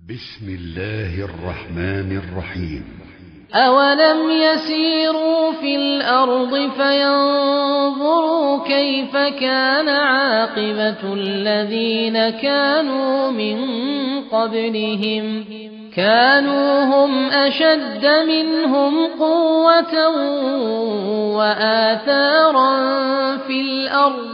بسم الله الرحمن الرحيم. أولم يسيروا في الأرض فينظروا كيف كان عاقبة الذين كانوا من قبلهم كانوا هم أشد منهم قوة وآثارا في الأرض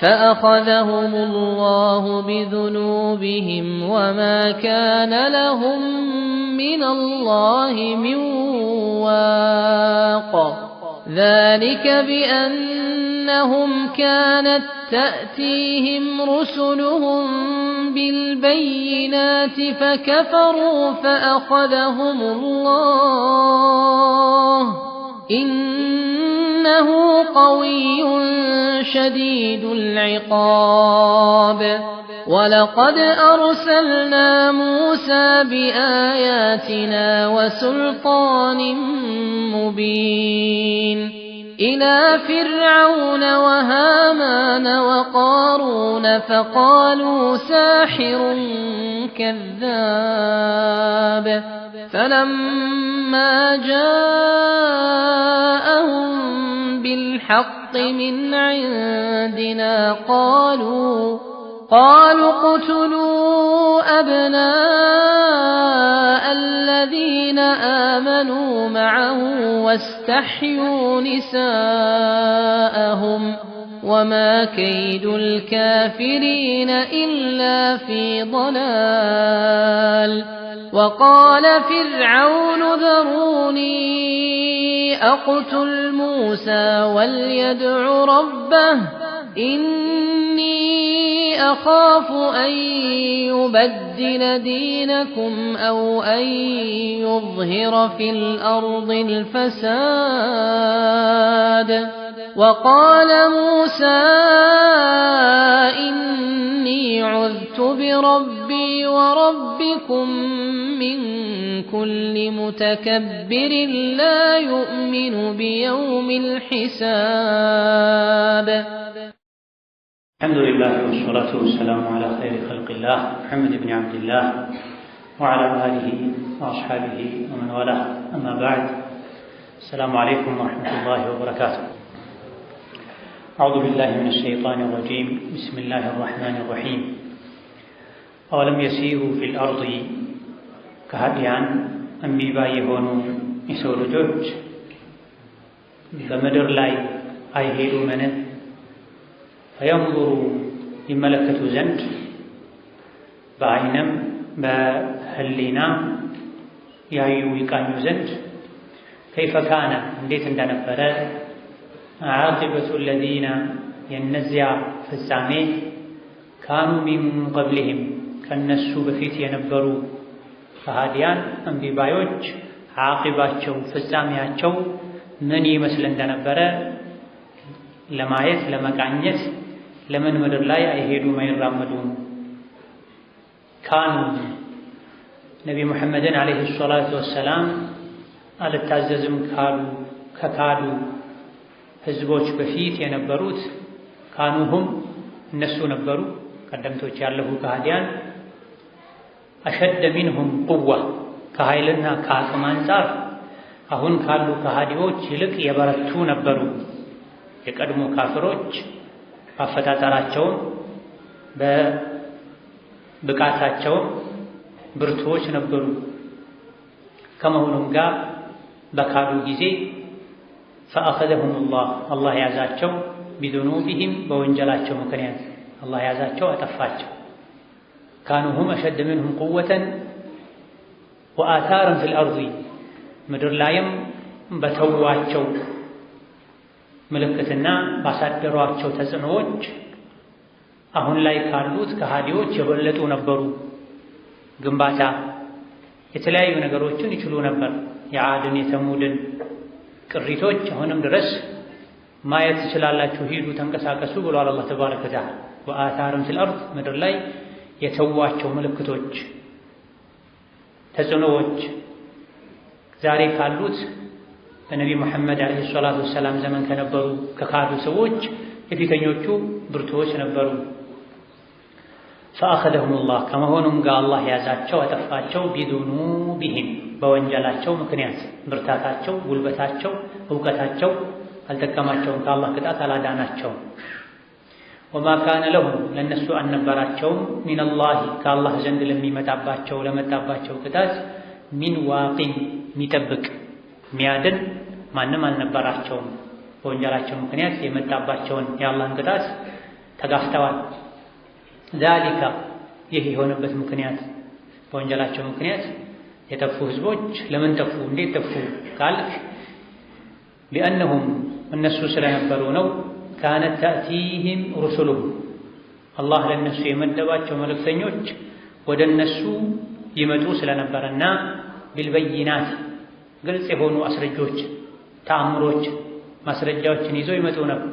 فأخذهم الله بذنوبهم وما كان لهم من الله من واق ذلك بأنهم كانت تأتيهم رسلهم بالبينات فكفروا فأخذهم الله إنه قوي شديد العقاب. ولقد أرسلنا موسى بآياتنا وسلطان مبين إلى فرعون وهامان وقارون فقالوا ساحر كذاب فلما جاءهم بالحق من عندنا قالوا اقتلوا أبناء الذين آمنوا معه واستحيوا نساءهم وما كيد الكافرين إلا في ضلال. وقال فرعون ذروني أقتل موسى وليدع ربه إني أخاف أن يبدل دينكم أو أن يظهر في الأرض الفساد. وقال موسى إني عذت بربي وربكم من كل متكبر لا يؤمن بيوم الحساب. الحمد لله والصلاة والسلام على خير خلق الله محمد بن عبد الله وعلى آله وأصحابه ومن والاه. أما بعد، السلام عليكم ورحمة الله وبركاته. أعوذ بالله من الشيطان الرجيم. بسم الله الرحمن الرحيم. أولم يسيروا في الأرض كهديان أنبياء يهونوا يسور جوج بمدر لاي أيهيروا منه فينظروا يملكتوا زند بعينم بهلينا يايو يقانيو زند كيف كان انديت اندنبره عاقبة الذين ينزع في السامي كانوا من قبلهم كالنسو بفيت ينبروا فهاديان أنبياء عاقباتهم في السامياتهم من يمثل اندنبره لمايت لمقانيت لمن مدر لا يهيدوا ما يرامدون. كانوا نبي محمد عليه الصلاة والسلام على التعززم ككادوا ህዝቦች በፊት የነበሩት ካኑሁም እነሱ ነበሩ ቀደምቶች ያለፉ ከሃዲያን አሸደ ሚንሁም ቁዋ ከኃይልና ከአቅም አንፃር አሁን ካሉ ከሃዲዎች ይልቅ የበረቱ ነበሩ። የቀድሞ ካፍሮች አፈጣጠራቸው በብቃታቸው ብርቱዎች ነበሩ። ከመሆኑም ጋር በካዱ ጊዜ فأخذهم الله ያዛቸው بذنوبهم በወንጀላቸው ምክንያት الله ያዛቸው አጠፋቸው። كانوا هم أشد منهم قوة وآثارا في الأرض ምድር ላይም በተዋቸው ምልክትና ባሳደሯቸው ተጽዕኖዎች አሁን ላይ ካሉት ከሃዲዎች የበለጡ ነበሩ። ግንባታ የተለያዩ ነገሮችን ይችሉ ነበር። የዓድን የተሙድን ቅሪቶች አሁንም ድረስ ማየት ትችላላችሁ፣ ሂዱ ተንቀሳቀሱ ብሏል አላህ ተባረከ ወተዓላ። ወአታረም ፊል አርድ ምድር ላይ የተዋቸው ምልክቶች ተጽዕኖዎች ዛሬ ካሉት በነቢ መሐመድ አለይሂ ሰላቱ ወሰላም ዘመን ከነበሩ ከካዱ ሰዎች የፊተኞቹ ብርቱዎች ነበሩ። فأخذهم الله كما هونم قال الله ያዛቸው አጠፋቸው ቢዱኑቢሂም በወንጀላቸው ምክንያት ብርታታቸው ጉልበታቸው ዕውቀታቸው አልተከማቸውም ከአላህ ቅጣት አላዳናቸውም وما كان لهم ለነሱ አልነበራቸውም من الله ከአላህ ዘንድ ለሚመጣባቸው ለመጣባቸው ቅጣት ሚን ዋቂን ሚጠብቅ ሚያድን ማንም አልነበራቸውም በወንጀላቸው ምክንያት የመጣባቸውን የአላህን ቅጣት ተጋፍተዋል ذلك ይህ የሆነበት ምክንያት በወንጀላቸው ምክንያት የጠፉ ህዝቦች ለምን ጠፉ እንዴት ጠፉ ካልክ لأنهم እነሱ ስለነበሩ ነው كانت تأتيهم رسلهم الله ለነሱ የመደባቸው መልእክተኞች ወደ እነሱ ይመጡ ስለነበረና بالبينات ግልጽ የሆኑ አስረጆች ተአምሮች ማስረጃዎችን ይዘው ይመጡ ነበር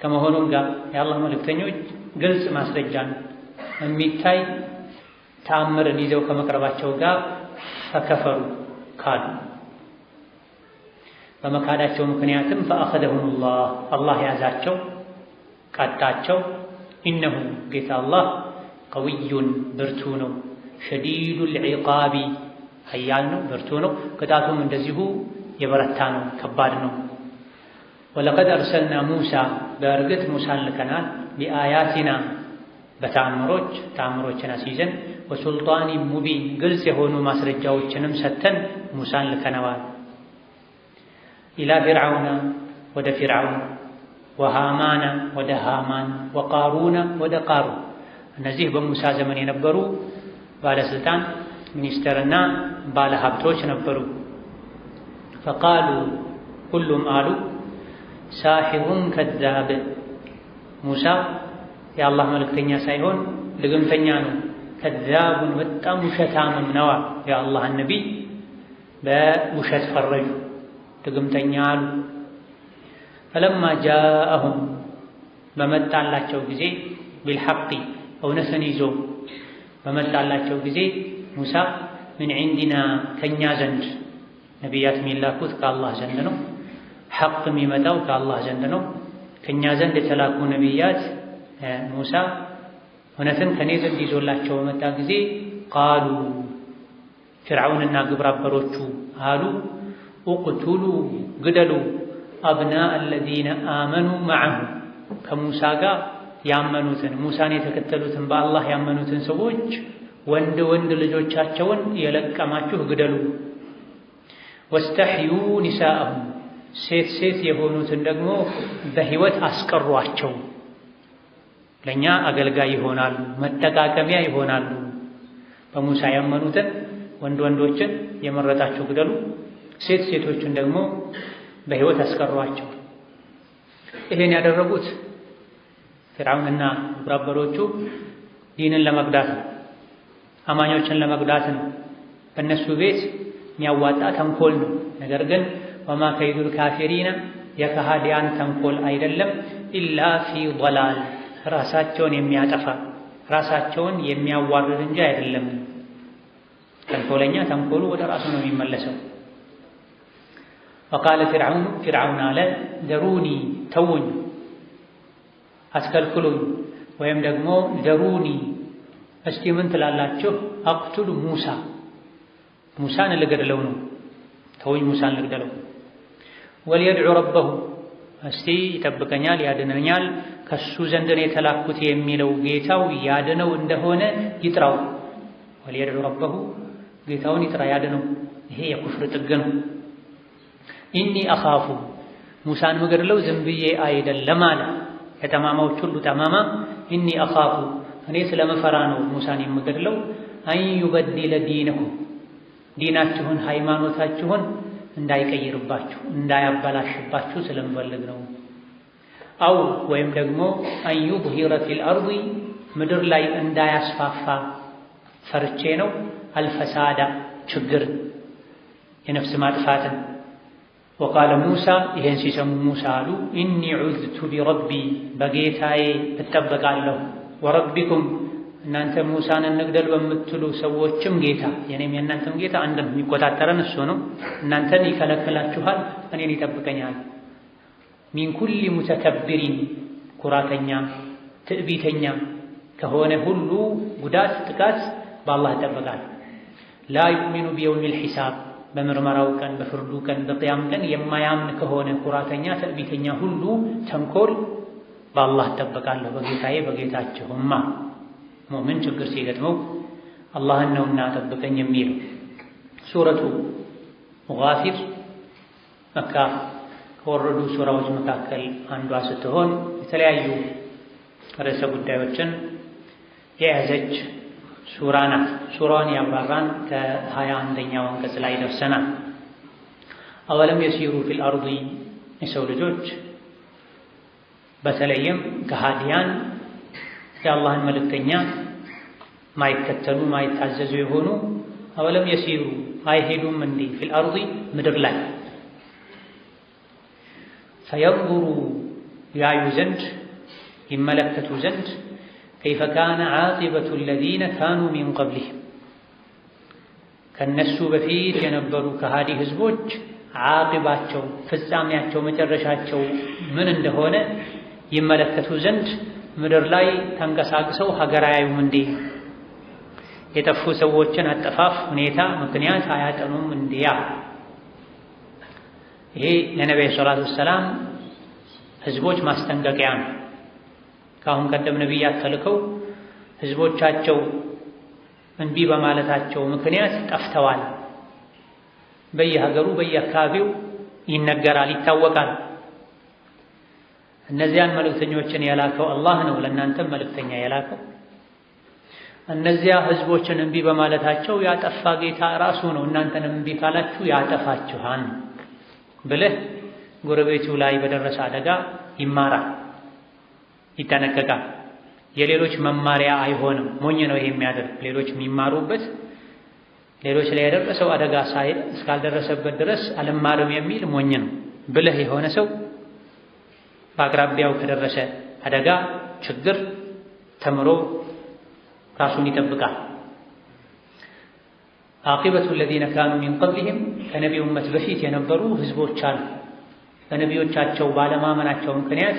ከመሆኑም ጋር የአላህ መልእክተኞች ግልጽ ማስረጃን የሚታይ ተአምርን ይዘው ከመቅረባቸው ጋር ፈከፈሩ ካዱ በመካዳቸው ምክንያትም فأخذهم الله الله ያዛቸው ቀጣቸው إنه ጌታ አላህ قوي ብርቱ ነው شديد العقاب ኃያል ነው ብርቱ ነው ቅጣቱም እንደዚሁ የበረታ ነው ከባድ ነው ولقد أرسلنا موسى በእርግጥ ሙሳን ልከናል بآياتنا በተአምሮችን አስይዘን وسلطان مبين ግልጽ የሆኑ ማስረጃዎችንም ሰተን ሙሳን ልከነዋል إلى فرعون ወደ فرعون وهامان ወደ ሃማን وقارون ወደ ቃሩን እነዚህ በሙሳ ዘመን የነበሩ ባለስልጣን ሚኒስተርና ባለሀብቶች ነበሩ فقالوا ሁሉም አሉ ሳሒሩን ከዛብ ሙሳ የአላህ መልእክተኛ ሳይሆን ድግምተኛ ነው ከዛቡን በጣም ውሸታምም ነው የአላህ ነቢይ በውሸት ፈረጁ ድግምተኛ አሉ فلما جاءهم በመጣላቸው ጊዜ بالحق እውነትን ይዞ በመጣላቸው ጊዜ ሙሳ من عندنا ከኛ ዘንድ ነቢያት የሚላኩት ከአላህ ዘንድ ነው ሐቅ የሚመጣው ከአላህ ዘንድ ነው ከኛ ዘንድ የተላኩ ነቢያት ሙሳ እውነትን ከኔ ዘንድ ይዞላቸው በመጣ ጊዜ ቃሉ ፍርዓውንና ግብረ አበሮቹ አሉ እቅቱሉ ግደሉ አብናء الذين آمنوا معه ከሙሳ ጋር ያመኑትን ሙሳን የተከተሉትን በአላህ ያመኑትን ሰዎች ወንድ ልጆቻቸውን የለቀማችሁ ግደሉ ወስተሕዩ ኒሳአሁም ሴት የሆኑትን ደግሞ በህይወት አስቀሯቸው ለኛ አገልጋይ ይሆናሉ መጠቃቀሚያ ይሆናሉ በሙሳ ያመኑትን ወንዶችን የመረጣቸው ግደሉ ሴቶችን ደግሞ በህይወት አስቀሯቸው ይሄን ያደረጉት ፍርዓውንና ግብረአበሮቹ ዲንን ለመግዳት ነው አማኞችን ለመግዳት ነው በእነሱ ቤት የሚያዋጣ ተንኮል ነው ነገር ግን ወማ ከይዱል ካፊሪና የከሃዲያን ተንኮል አይደለም ኢላ ፊ ضلال ራሳቸውን የሚያጠፋ ራሳቸውን የሚያዋርድ እንጂ አይደለም ተንኮለኛ ተንኮሉ ወደ ራሱ ነው የሚመለሰው وقال فرعون አለ ደሩኒ ተውኝ አስከልክሉኝ ወይም ደግሞ ደሩኒ እስቲ ምን ትላላችሁ አቅቱሉ ሙሳን ልገድለው ነው ተውኝ ሙሳን ልገድለው ወልየድዑ ረበሁ እስቲ ይጠብቀኛል ያድነኛል ከሱ ዘንድ ነው የተላኩት የሚለው ጌታው ያድነው እንደሆነ ይጥራው ወልየድዑ ረበሁ ጌታውን ይጥራ ያድነው ይሄ የኩፍር ጥግ ነው ኢኒ አኻፉ ሙሳን መገድለው ዝም ብዬ አይደለም አለ ከተማማዎች ሁሉ ተማማ ኢኒ አኻፉ እኔ ስለመፈራ ነው ሙሳን የምገድለው አን ይበድለ ዲናችሁን ሃይማኖታችሁን እንዳይቀይርባችሁ እንዳያበላሽባችሁ ስለምፈልግ ነው አው ወይም ደግሞ አን ይظهر في الارض ምድር ላይ እንዳያስፋፋ ፈርቼ ነው አልፈሳዳ ችግር የነፍስ ማጥፋትን وقال موسى ይሄን ሲሰሙ ሙሳ አሉ ኢኒ ዑዝቱ ቢረቢ በጌታዬ እጠበቃለሁ ወረቢኩም እናንተ ሙሳን እንግደል በምትሉ ሰዎችም ጌታ የኔም የእናንተም ጌታ አንድ ነው የሚቆጣጠረን እሱ ነው እናንተን ይከለክላችኋል እኔን ይጠብቀኛል ሚን ኩሊ ሙተከብሪን ኩራተኛ ትዕቢተኛ ከሆነ ሁሉ ጉዳት ጥቃት በአላህ ይጠበቃል። ላ ዩእሚኑ ቢየውሚል ሒሳብ በምርመራው ቀን በፍርዱ ቀን በቅያም ቀን የማያምን ከሆነ ኩራተኛ ትዕቢተኛ ሁሉ ተንኮል በአላህ እጠበቃለሁ በጌታዬ በጌታችሁማ። ሙእምን ችግር ሲገጥመው አላህን ነውና ጠብቀኝ የሚለው። ሱረቱ ጋፊር መካ ከወረዱ ሱራዎች መካከል አንዷ ስትሆን የተለያዩ ርዕሰ ጉዳዮችን የያዘች ሱራ ናት። ሱራውን ያብራራን ከ21ኛው አንቀጽ ላይ ደርሰናል። አወለም የሲሩ ፊል አርዲ የሰው ልጆች በተለይም ከሃዲያን የአላህን መልእክተኛ ማይከተሉ ማይታዘዙ የሆኑ አወለም የሲሩ አይሄዱም እንዴ ፊል አርዲ ምድር ላይ ፈየንظሩ ያዩ ዘንድ ይመለከቱ ዘንድ ከይፈ ካነ ዓቂበቱ አለዚነ ካኑ ሚን ቀብሊሂም ከነሱ በፊት የነበሩ ከሃዲ ህዝቦች ዓቂባቸው ፍጻሜያቸው መጨረሻቸው ምን እንደሆነ ይመለከቱ ዘንድ ምድር ላይ ተንቀሳቅሰው ሀገር አያዩም እንዴ? የጠፉ ሰዎችን አጠፋፍ ሁኔታ ምክንያት አያጠኑም እንዲያ? ይሄ ለነቢዩ ሰለላሁ ዐለይሂ ወሰለም ህዝቦች ማስጠንቀቂያ ነው። ከአሁን ቀደም ነቢያት ተልከው ህዝቦቻቸው እንቢ በማለታቸው ምክንያት ጠፍተዋል። በየሀገሩ በየአካባቢው ይነገራል፣ ይታወቃል። እነዚያን መልእክተኞችን የላከው አላህ ነው፣ ለእናንተም መልእክተኛ የላከው። እነዚያ ህዝቦችን እንቢ በማለታቸው ያጠፋ ጌታ ራሱ ነው፣ እናንተንም እንቢ ካላችሁ ያጠፋችኋል ብለህ ጎረቤቱ ላይ በደረሰ አደጋ ይማራል፣ ይጠነቀቃል። የሌሎች መማሪያ አይሆንም። ሞኝ ነው ይሄ የሚያደርግ። ሌሎች የሚማሩበት ሌሎች ላይ የደረሰው አደጋ እስካልደረሰበት ድረስ አልማርም የሚል ሞኝ ነው ብለህ የሆነ ሰው በአቅራቢያው ከደረሰ አደጋ ችግር ተምሮ ራሱን ይጠብቃል። ዓቂበቱ አለዚነ ካኑ ሚን ቀብሊሂም ከነቢ ኡመት በፊት የነበሩ ህዝቦች አሉ። በነቢዮቻቸው ባለማመናቸው ምክንያት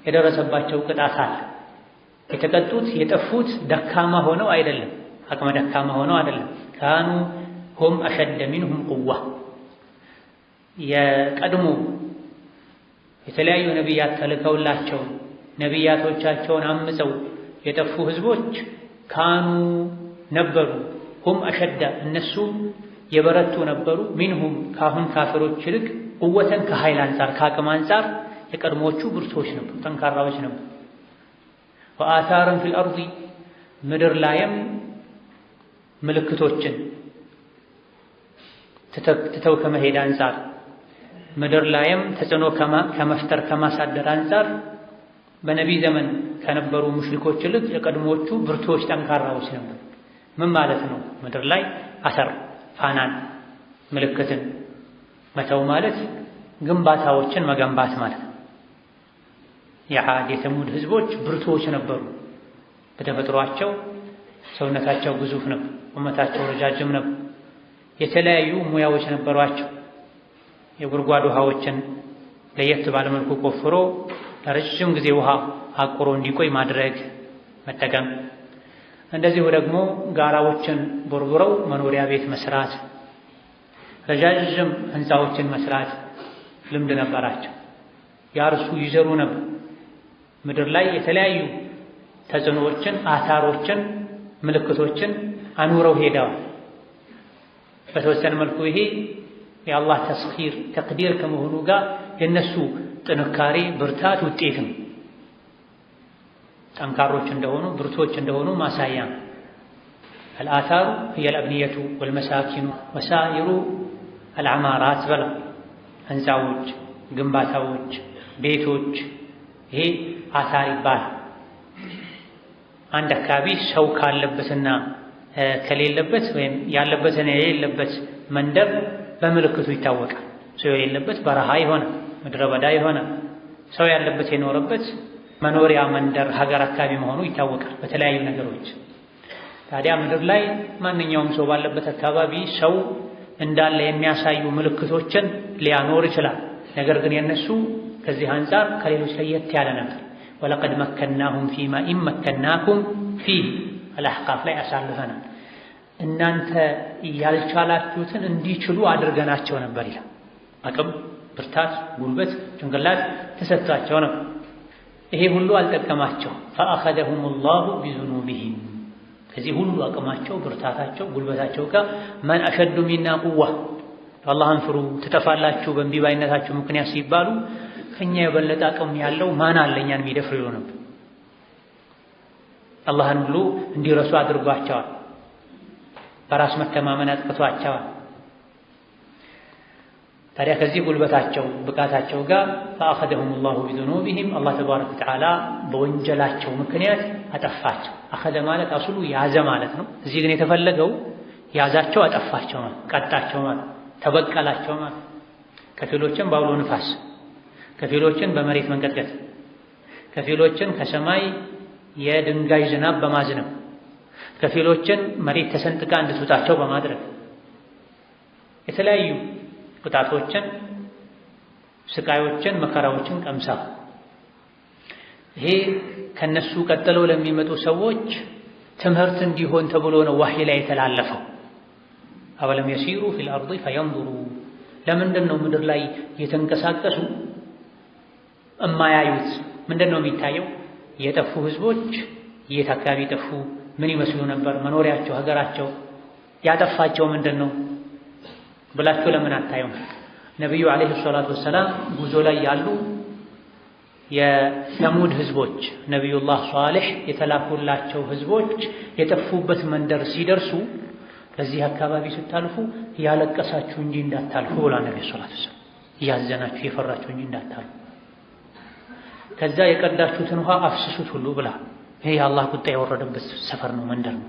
የደረሰባቸው ቅጣት አለ። የተቀጡት የጠፉት ደካማ ሆነው አይደለም፣ አቅመ ደካማ ሆነው አይደለም። ካኑ ሁም አሸደ ሚንሁም ቁዋ የቀድሞ የተለያዩ ነቢያት ተልከውላቸው ነቢያቶቻቸውን አምፀው የጠፉ ህዝቦች ካኑ ነበሩ፣ ሁም አሸደ እነሱ የበረቱ ነበሩ፣ ሚንሁም ካሁን ካፊሮች ይልቅ ቁወተን ከኃይል አንጻር ከአቅም አንጻር የቀድሞቹ ብርቶች ነበሩ፣ ጠንካራዎች ነበሩ። ወአታረን ፊል አርዲ ምድር ላይም ምልክቶችን ትተው ከመሄድ አንጻር ምድር ላይም ተጽዕኖ ከመፍጠር ከማሳደር አንጻር በነቢይ ዘመን ከነበሩ ሙሽሪኮች ይልቅ የቀድሞቹ ብርቶች ጠንካራዎች ነበሩ። ምን ማለት ነው? ምድር ላይ አሰር ፋናን ምልክትን መተው ማለት ግንባታዎችን መገንባት ማለት ነው። የዓድ የተሙድ ህዝቦች ብርቶች ነበሩ። በተፈጥሯቸው ሰውነታቸው ግዙፍ ነበር፣ ቁመታቸው ረጃጅም ነበር። የተለያዩ ሙያዎች ነበሯቸው። የጉድጓድ ውሃዎችን ለየት ባለመልኩ ቆፍሮ ለረጅም ጊዜ ውሃ አቁሮ እንዲቆይ ማድረግ መጠቀም፣ እንደዚሁ ደግሞ ጋራዎችን ቦርቡረው መኖሪያ ቤት መስራት፣ ረጃጅም ህንፃዎችን መስራት ልምድ ነበራቸው። ያርሱ ይዘሩ ነበር። ምድር ላይ የተለያዩ ተጽዕኖዎችን አታሮችን ምልክቶችን አኑረው ሄደዋል። በተወሰነ መልኩ ይሄ የአላህ ተስኺር ተቅዲር ከመሆኑ ጋር የነሱ ጥንካሬ ብርታት ውጤት ነው። ጠንካሮች እንደሆኑ ብርቶች እንደሆኑ ማሳያ ነው። አልአታሩ هي الأبنية والمساكن وسائر العمارات በላ ህንፃዎች፣ ግንባታዎች፣ ቤቶች ይሄ አታር ይባላል። አንድ አካባቢ ሰው ካለበትና ከሌለበት ወይም ያለበትና የሌለበት መንደር በምልክቱ ይታወቃል። ሰው የሌለበት በረሃ ይሆናል፣ ምድረ በዳ ይሆናል። ሰው ያለበት የኖረበት መኖሪያ መንደር ሀገር አካባቢ መሆኑ ይታወቃል በተለያዩ ነገሮች። ታዲያ ምድር ላይ ማንኛውም ሰው ባለበት አካባቢ ሰው እንዳለ የሚያሳዩ ምልክቶችን ሊያኖር ይችላል። ነገር ግን የነሱ ከዚህ አንፃር ከሌሎች ለየት ያለ ነበር። ወለቀድ መከናሁም ፊማ ኢን መከናኩም ፊህ አልአሕቃፍ ላይ አሳልፈናል። እናንተ ያልቻላችሁትን እንዲችሉ አድርገናቸው ነበር ይላል። አቅም፣ ብርታት፣ ጉልበት፣ ጭንቅላት ተሰጥቷቸው ነው። ይሄ ሁሉ አልጠቀማቸው። ፈአኸዘሁም ላሁ ቢዙኑቢሂም ከዚህ ሁሉ አቅማቸው፣ ብርታታቸው፣ ጉልበታቸው ጋር መን አሸዱ ሚና ቁዋ አላህን ፍሩ ትጠፋላችሁ በእምቢባይነታችሁ ምክንያት ሲባሉ ከኛ የበለጠ አቅም ያለው ማን አለ እኛን የሚደፍር ይሆን ነበር። አላህን ሁሉ እንዲረሱ አድርጓቸዋል። በራስ መተማመን አጥቅቷቸዋል። ታዲያ ከዚህ ጉልበታቸው ብቃታቸው ጋር ፈአኸዘሁም ላሁ ቢዙኑቢሂም አላህ ተባረከ ወተዓላ በወንጀላቸው ምክንያት አጠፋቸው። አኸዘ ማለት አስሉ ያዘ ማለት ነው። እዚህ ግን የተፈለገው ያዛቸው፣ አጠፋቸው ማለት ቀጣቸው ማለት ተበቀላቸው ማለት ከፊሎችን በአውሎ ንፋስ፣ ከፊሎችን በመሬት መንቀጥቀጥ፣ ከፊሎችን ከሰማይ የድንጋይ ዝናብ በማዝነብ፣ ከፊሎችን መሬት ተሰንጥቃ እንድትውጣቸው በማድረግ የተለያዩ ቅጣቶችን፣ ስቃዮችን፣ መከራዎችን ቀምሳ ይሄ ከነሱ ቀጥለው ለሚመጡ ሰዎች ትምህርት እንዲሆን ተብሎ ነው ወህይ ላይ የተላለፈው። አወለም የሲሩ ፊል አርዲ ፈየንዙሩ ለምንድን ነው ምድር ላይ የተንቀሳቀሱ እማያዩት? ምንድን ነው የሚታየው? የጠፉ ህዝቦች የት አካባቢ ጠፉ? ምን ይመስሉ ነበር? መኖሪያቸው፣ ሀገራቸው ያጠፋቸው ምንድን ነው ብላችሁ ለምን አታዩም? ነቢዩ ዓለይሂ ሰላቱ ወሰላም ጉዞ ላይ ያሉ የሰሙድ ህዝቦች ነቢዩላህ ሷሊህ የተላኩላቸው ህዝቦች የጠፉበት መንደር ሲደርሱ በዚህ አካባቢ ስታልፉ ያለቀሳችሁ እንጂ እንዳታልፉ ብላ ነቢዩ ሰለላሁ ዐለይሂ ወሰለም እያዘናችሁ የፈራችሁ እንጂ እንዳታልፉ፣ ከዛ የቀዳችሁትን ውሃ አፍስሱት ሁሉ ብላ። ይሄ የአላህ ቁጣ የወረደበት ሰፈር ነው፣ መንደር ነው።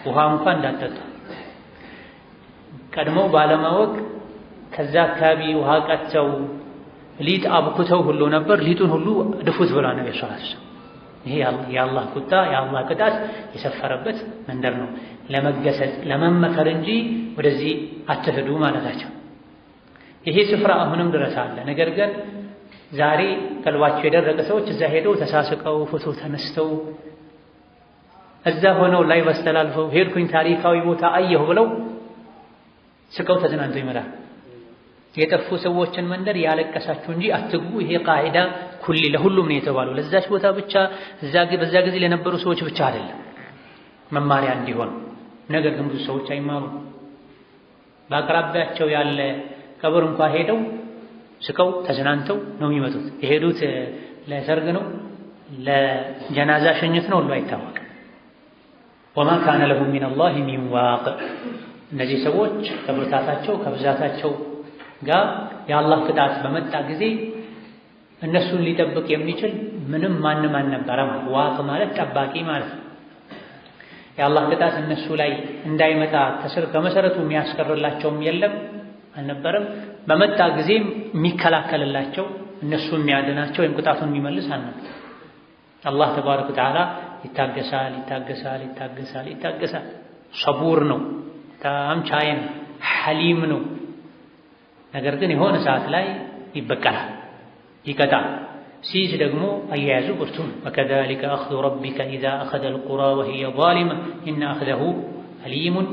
ውሃ እንኳን እንዳትጠጡ ቀድመው ባለማወቅ ከዛ አካባቢ ውሃ ቀድተው ሊጥ አብኩተው ሁሉ ነበር። ሊጡን ሁሉ ድፉት ብላ ነቢዩ ሰለላሁ ዐለይሂ ወሰለም። ይሄ የአላህ ቁጣ የአላህ ቅጣት የሰፈረበት መንደር ነው። ለመገሰጽ ለመመከር እንጂ ወደዚህ አትሄዱ ማለታቸው። ይሄ ስፍራ አሁንም ድረስ አለ። ነገር ግን ዛሬ ቀልባቸው የደረቀ ሰዎች እዛ ሄደው ተሳስቀው ፎቶ ተነስተው እዛ ሆነው ላይ በስተላልፈው ሄድኩኝ ታሪካዊ ቦታ አየሁ ብለው ስቀው ተዝናንተው ይመጣል። የጠፉ ሰዎችን መንደር ያለቀሳችሁ እንጂ አትግቡ። ይሄ ቃዒዳ ኩሊ ለሁሉም ነው የተባለው። ለዛች ቦታ ብቻ በዛ ጊዜ ለነበሩ ሰዎች ብቻ አይደለም፣ መማሪያ እንዲሆን። ነገር ግን ብዙ ሰዎች አይማሩም። በአቅራቢያቸው ያለ ቀብር እንኳን ሄደው ስቀው ተዝናንተው ነው የሚመጡት። የሄዱት ለሰርግ ነው ለጀናዛ ሸኝት ነው ሁሉ አይታወቅም። ወማ ካነ ለሁም ሚነላሂ ሚን ዋቅ። እነዚህ ሰዎች ከብርታታቸው ከብዛታቸው ጋር የአላህ ቅጣት በመጣ ጊዜ እነሱን ሊጠብቅ የሚችል ምንም ማንም አልነበረም። ዋቅ ማለት ጠባቂ ማለት ነው። የአላህ ቅጣት እነሱ ላይ እንዳይመጣ ከመሰረቱ የሚያስቀርላቸውም የለም አልነበረም። በመጣ ጊዜም የሚከላከልላቸው እነሱ የሚያድናቸው ወይም ቅጣቱን የሚመልስ አልነበረም። አላህ ተባረከ ወተዓላ ይታገሳል ይታገሳል ይታገሳል ይታገሳል። ሰቡር ነው፣ በጣም ቻይ ነው፣ ሐሊም ነው። ነገር ግን የሆነ ሰዓት ላይ ይበቀላል፣ ይቀጣል። ሲይዝ ደግሞ አያያዙ ብርቱ ነው። ወከዛሊከ አኽዙ ረቢከ ኢዛ አኸዘል ቁራ ወሂየ ዛሊማ ኢነ አኽዘሁ አሊሙን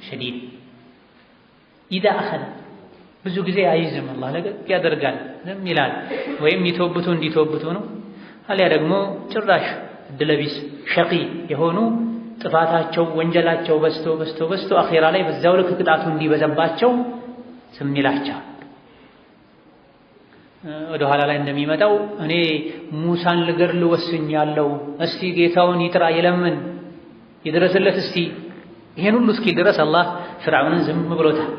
ሸዲድ። ኢዛ አኸዘ ብዙ ጊዜ አይዝም፣ አላህ ለቀቅ ያደርጋል፣ ዝም ይላል። ወይም ይተውብቱ እንዲተውብቱ ነው። አሊያ ደግሞ ጭራሽ እድለቢስ ሸቂ የሆኑ ጥፋታቸው ወንጀላቸው በዝቶ አኼራ ላይ በዛው ልክ ቅጣቱ እንዲበዛባቸው ዝም ይላቸዋል። ወደ ኋላ ላይ እንደሚመጣው እኔ ሙሳን ልገድል ወስኛለሁ፣ እስቲ ጌታውን ይጥራ ይለምን ይድረስለት እስቲ። ይሄን ሁሉ እስኪ ድረስ አላህ ፍርዓውንን ዝም ብሎታል።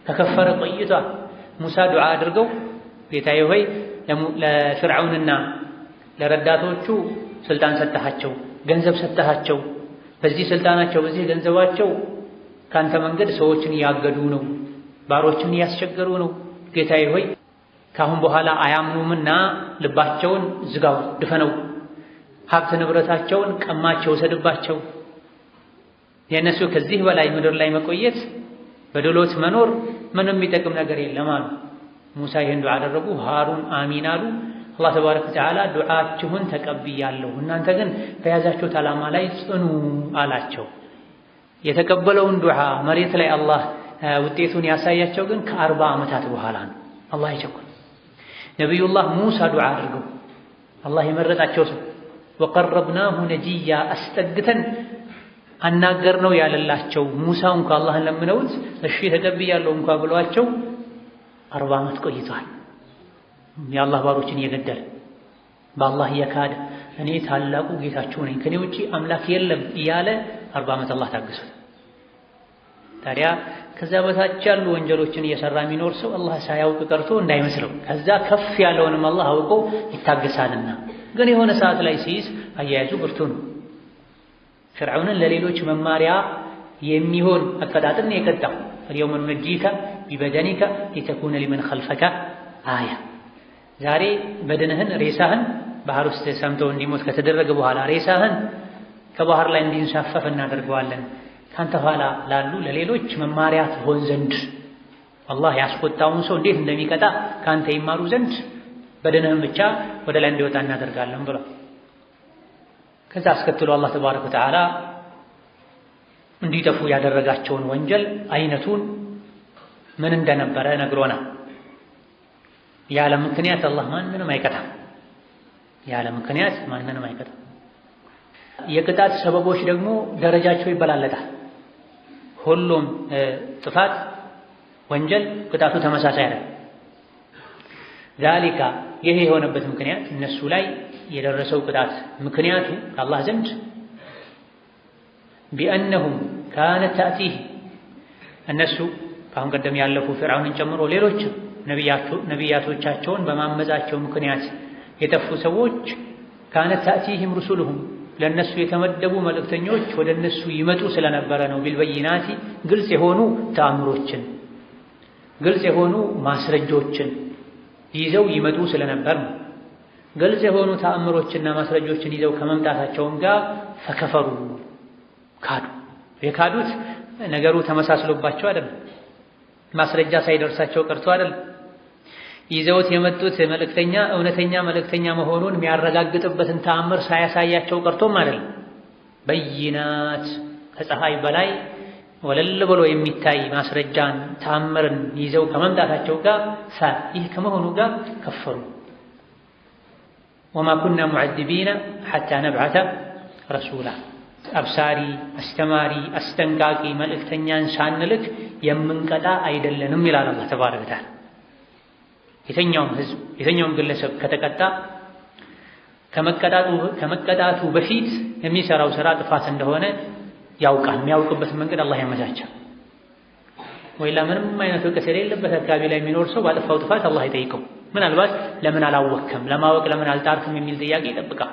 ከከፈረ ቆይቷል። ሙሳ ዱዓ አድርገው ጌታዬ ሆይ ለፍርዓውንና ለረዳቶቹ ስልጣን ሰጠሃቸው፣ ገንዘብ ሰጠሃቸው፣ በዚህ ስልጣናቸው በዚህ ገንዘባቸው ካንተ መንገድ ሰዎችን እያገዱ ነው፣ ባሮችን እያስቸገሩ ነው። ጌታዬ ሆይ ካሁን በኋላ አያምኑምና ልባቸውን ዝጋው፣ ድፈነው፣ ሀብት ንብረታቸውን ቀማቸው፣ ወሰድባቸው። የእነሱ ከዚህ በላይ ምድር ላይ መቆየት በድሎት መኖር ምንም የሚጠቅም ነገር የለም አሉ። ሙሳ ይህን ዱዓ አደረጉ። ሃሩን አሚን አሉ። አላህ ተባረከ ወተዓላ ዱዓችሁን ተቀብያለሁ እናንተ ግን በያዛችሁት ዓላማ ላይ ጽኑ አላቸው። የተቀበለውን ዱዓ መሬት ላይ አላህ ውጤቱን ያሳያቸው ግን ከ40 ዓመታት በኋላ ነው። አላህ ይቸኩል። ነቢዩላህ ሙሳ ዱዓ አድርገው አላህ የመረጣቸው ሰው ወቀረብናሁ ነጂያ አስጠግተን አናገርነው ያለላቸው ሙሳ እንኳ አላህን ለምነውት እሺ ተቀብያለሁ እንኳ ብሏቸው 40 ዓመት ቆይቷል። የአላህ ባሮችን እየገደለ በአላህ እየካደ እኔ ታላቁ ጌታችሁ ነኝ ከኔ ውጪ አምላክ የለም እያለ 40 ዓመት አላህ ታገሱት። ታዲያ ከዛ በታች ያሉ ወንጀሎችን እየሰራ የሚኖር ሰው አላህ ሳያውቅ ቀርቶ እንዳይመስለው ከዛ ከፍ ያለውንም አላህ አውቆ ይታገሳልና። ግን የሆነ ሰዓት ላይ ሲይዝ አያያዙ ብርቱ ነው። ፍርዓውንን ለሌሎች መማሪያ የሚሆን አቀጣጥን የቀጣው اليوم ننجيك ببدنك لتكون لمن خلفك آية ዛሬ በደንህን ሬሳህን ባህር ውስጥ ሰምተው እንዲሞት ከተደረገ በኋላ ሬሳህን ከባህር ላይ እንዲንሳፈፍ እናደርገዋለን ካንተ ኋላ ላሉ ለሌሎች መማሪያ ትሆን ዘንድ አላህ ያስቆጣውን ሰው እንዴት እንደሚቀጣ ካንተ ይማሩ ዘንድ በደንህን ብቻ ወደ ላይ እንዲወጣ እናደርጋለን ብሎ ከዛ አስከትሎ አላህ ተባረከ ወተዓላ እንዲጠፉ ያደረጋቸውን ወንጀል አይነቱን ምን እንደነበረ ነግሮናል። ያለ ምክንያት አላህ ማንንም አይቀጣም። ያለ ምክንያት ማንንም አይቀጣም። የቅጣት ሰበቦች ደግሞ ደረጃቸው ይበላለጣል። ሁሉም ጥፋት ወንጀል ቅጣቱ ተመሳሳይ አይደለም። ذلك ይሄ የሆነበት ምክንያት እነሱ ላይ የደረሰው ቅጣት ምክንያቱ ከአላህ ዘንድ بأنهم كانت تأتيه እነሱ ካሁን ቀደም ያለፉ ፍርዓውንን ጨምሮ ሌሎች ነቢያቶቻቸውን በማመዛቸው ምክንያት የጠፉ ሰዎች كانت تأتيهم رسلهم ለነሱ የተመደቡ መልእክተኞች ወደ እነሱ ይመጡ ስለነበረ ነው። ቢልበይናቲ ግልጽ የሆኑ ተአምሮችን ግልጽ የሆኑ ማስረጃዎችን ይዘው ይመጡ ስለነበር ነው። ግልጽ የሆኑ ተአምሮችና ማስረጃዎችን ይዘው ከመምጣታቸውም ጋር ፈከፈሩ ካዱ። የካዱት ነገሩ ተመሳስሎባቸው አይደለም፣ ማስረጃ ሳይደርሳቸው ቀርቶ አይደለም። ይዘውት የመጡት መልእክተኛ እውነተኛ መልእክተኛ መሆኑን የሚያረጋግጥበትን ተአምር ሳያሳያቸው ቀርቶም አይደለም። በይናት ከፀሐይ በላይ ወለል ብሎ የሚታይ ማስረጃን ተአምርን ይዘው ከመምጣታቸው ጋር ይህ ከመሆኑ ጋር ከፈሩ። ወማ ኩና ሙዐዚቢና ሐታ ነብዐተ ረሱላ አብሳሪ አስተማሪ አስጠንቃቂ መልእክተኛን ሳንልክ የምንቀጣ አይደለንም ይላል አላህ ተባረከ ወተዓላ። የተኛውም ህዝብ የተኛውም ግለሰብ ከተቀጣ ከመቀጣቱ በፊት የሚሰራው ስራ ጥፋት እንደሆነ ያውቃል። የሚያውቅበትን መንገድ አላህ ያመቻቻል። ወይላ ምንም አይነት እውቀት የሌለበት አካባቢ ላይ የሚኖር ሰው ባጠፋው ጥፋት አላህ ይጠይቀው። ምናልባት ለምን አላወቅም ለማወቅ ለምን አልጣርክም የሚል ጥያቄ ይጠብቃል።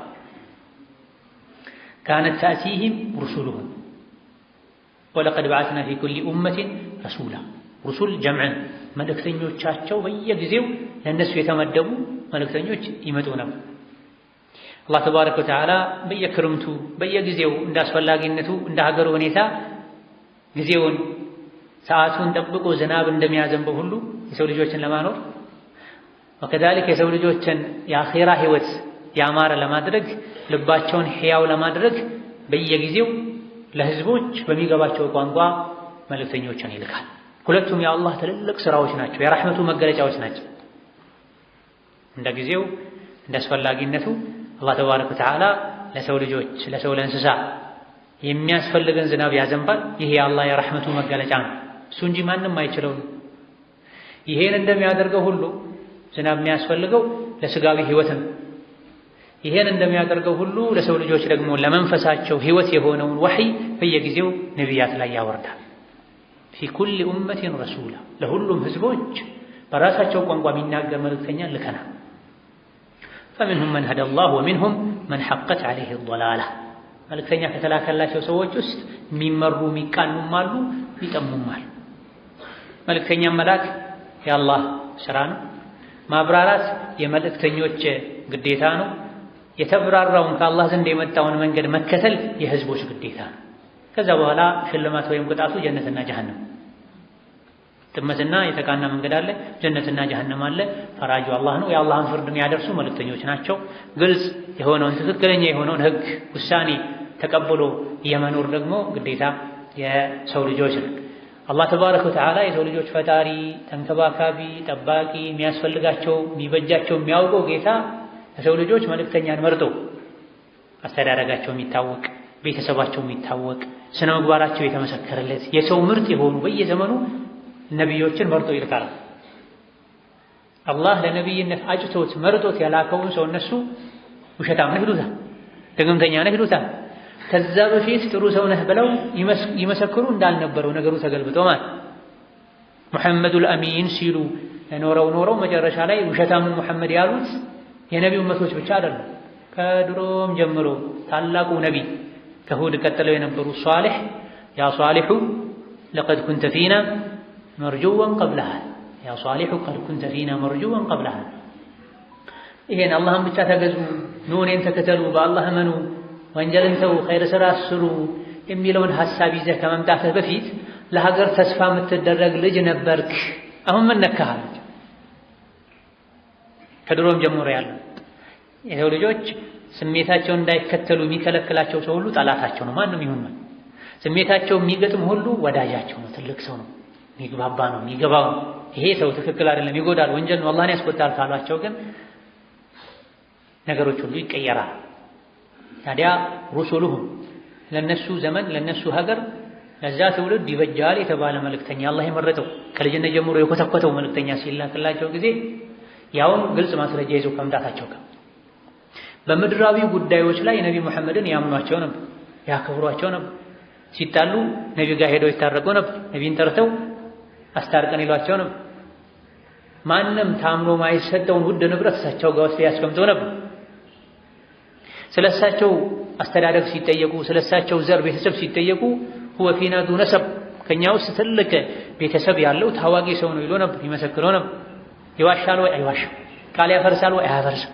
كانت تأتيهم رسلهم ولقد بعثنا في كل أمة رسولا رسول جمع መልእክተኞቻቸው በየጊዜው ለነሱ የተመደቡ መልእክተኞች ይመጡ ነበር። አላህ ተባረከ ወተዓላ በየክረምቱ በየጊዜው እንዳስፈላጊነቱ እንደ ሀገሩ ሁኔታ ጊዜውን ሰዓቱን ጠብቆ ዝናብ እንደሚያዘንበው ሁሉ የሰው ልጆችን ለማኖር ወከዛሊክ የሰው ልጆችን የአኺራ ህይወት ያማረ ለማድረግ ልባቸውን ሕያው ለማድረግ በየጊዜው ለህዝቦች በሚገባቸው ቋንቋ መልእክተኞችን ይልካል። ሁለቱም የአላህ ትልልቅ ስራዎች ናቸው፣ የራህመቱ መገለጫዎች ናቸው። እንደ ጊዜው እንደ አስፈላጊነቱ አላህ ተባረከ ወተዓላ ለሰው ልጆች ለሰው ለእንስሳ የሚያስፈልገን ዝናብ ያዘንባል። ይሄ የአላህ የራህመቱ መገለጫ ነው፣ እሱ እንጂ ማንም አይችለው። ይሄን እንደሚያደርገው ሁሉ ዝናብ የሚያስፈልገው ለስጋዊ ህይወት ነው። ይሄን እንደሚያደርገው ሁሉ ለሰው ልጆች ደግሞ ለመንፈሳቸው ህይወት የሆነውን ወህይ በየጊዜው ነቢያት ላይ ያወርዳል። في كل أمة رسولا ለሁሉም ህዝቦች በራሳቸው ቋንቋ የሚናገር መልእክተኛ ልከናል። فمنهم من هدى الله ومنهم من حقت عليه الضلالة መልእክተኛ ከተላከላቸው ሰዎች ውስጥ የሚመሩ የሚቃኑም አሉ የሚጠሙም አሉ። መልእክተኛ መላክ የአላህ ስራ ነው። ማብራራት የመልእክተኞች ግዴታ ነው። የተብራራውን ከአላህ ዘንድ የመጣውን መንገድ መከተል የህዝቦች ግዴታ ነው። ከዛ በኋላ ሽልማት ወይም ቅጣቱ ጀነትና ጀሃነም። ጥመትና የተቃና መንገድ አለ፣ ጀነትና ጀሃነም አለ። ፈራጁ አላህ ነው። የአላህን ፍርድ የሚያደርሱ መልእክተኞች ናቸው። ግልጽ የሆነውን ትክክለኛ የሆነውን ህግ ውሳኔ ተቀብሎ የመኖር ደግሞ ግዴታ የሰው ልጆች ነው። አላህ ተባረከ ወተዓላ የሰው ልጆች ፈጣሪ፣ ተንከባካቢ፣ ጠባቂ፣ የሚያስፈልጋቸው የሚበጃቸው የሚያውቀው ጌታ የሰው ልጆች መልእክተኛን መርጦ አስተዳደጋቸው የሚታወቅ ቤተሰባቸው የሚታወቅ ስነ ምግባራቸው የተመሰከረለት የሰው ምርጥ የሆኑ በየዘመኑ ነቢዮችን መርጦ ይልካል። አላህ ለነቢይነት አጭቶት መርጦት ያላከውን ሰው እነሱ ውሸታም ነህ ይሉታል፣ ድግምተኛ ነህ ይሉታል። ከዛ በፊት ጥሩ ሰው ነህ ብለው ይመሰክሩ እንዳልነበረው ነገሩ ተገልብጦ ማለት ሙሐመዱል አሚን ሲሉ ኖረው መጨረሻ ላይ ውሸታሙ ሙሐመድ ያሉት የነቢዩ ኡመቶች ብቻ አይደሉም። ከድሮም ጀምሮ ታላቁ ነቢይ ከሁድ ቀጥለው የነበሩ ሷሊህ ያ ሷሊሁ ለቀድ ኩንተ ፊና መርጁወን ቀብለ ሃዛ ያ ሷሊሁ ቀድ ኩንተ ፊና መርጁወን ቀብለ ሃዛ። ይሄን አላህን ብቻ ተገዙ፣ ኑ እኔን ተከተሉ፣ በአላህ እመኑ፣ ወንጀልን ተው፣ ኸይር ስራ ስሩ የሚለውን ሐሳብ ይዘህ ከመምጣትህ በፊት ለሀገር ተስፋ የምትደረግ ልጅ ነበርክ። አሁን ምን ነካህ? ከድሮም ጀምሮ ያለው የሰው ልጆች ስሜታቸውን እንዳይከተሉ የሚከለክላቸው ሰው ሁሉ ጠላታቸው ነው። ማንም ይሁን ማን ስሜታቸው የሚገጥም ሁሉ ወዳጃቸው ነው። ትልቅ ሰው ነው፣ የሚግባባ ነው፣ የሚገባው ነው። ይሄ ሰው ትክክል አይደለም፣ ይጎዳል፣ ወንጀል ነው፣ አላህን ያስቆጣል ካሏቸው ግን ነገሮች ሁሉ ይቀየራል። ታዲያ ሩሱሉሁም ለነሱ ዘመን ለነሱ ሀገር ለዛ ትውልድ ይበጃል የተባለ መልእክተኛ አላህ የመረጠው ከልጅነት ጀምሮ የኮተኮተው መልእክተኛ ሲላክላቸው ጊዜ ያውን ግልጽ ማስረጃ ይዘው ከመምጣታቸው ጋር በምድራዊ ጉዳዮች ላይ ነቢ ሙሐመድን ያምኗቸው ነበር፣ ያከብሯቸው ነበር። ሲጣሉ ነቢ ጋር ሄደው ይታረቁ ነበር። ነቢን ጠርተው አስታርቀን ይሏቸው ነበር። ማንም ታምኖ ማይሰጠውን ውድ ንብረት እሳቸው ጋር ወስደው ያስቀምጠው ነበር። ስለሳቸው አስተዳደግ ሲጠየቁ፣ ስለሳቸው ዘር ቤተሰብ ሲጠየቁ ሁወ ፊና ዱ ነሰብ ከኛ ውስጥ ትልቅ ቤተሰብ ያለው ታዋቂ ሰው ነው ይሎ ነበር፣ ይመሰክረው ነበር። ይዋሻል ወይ አይዋሽም፣ ቃል ያፈርሳል ወይ አያፈርስም።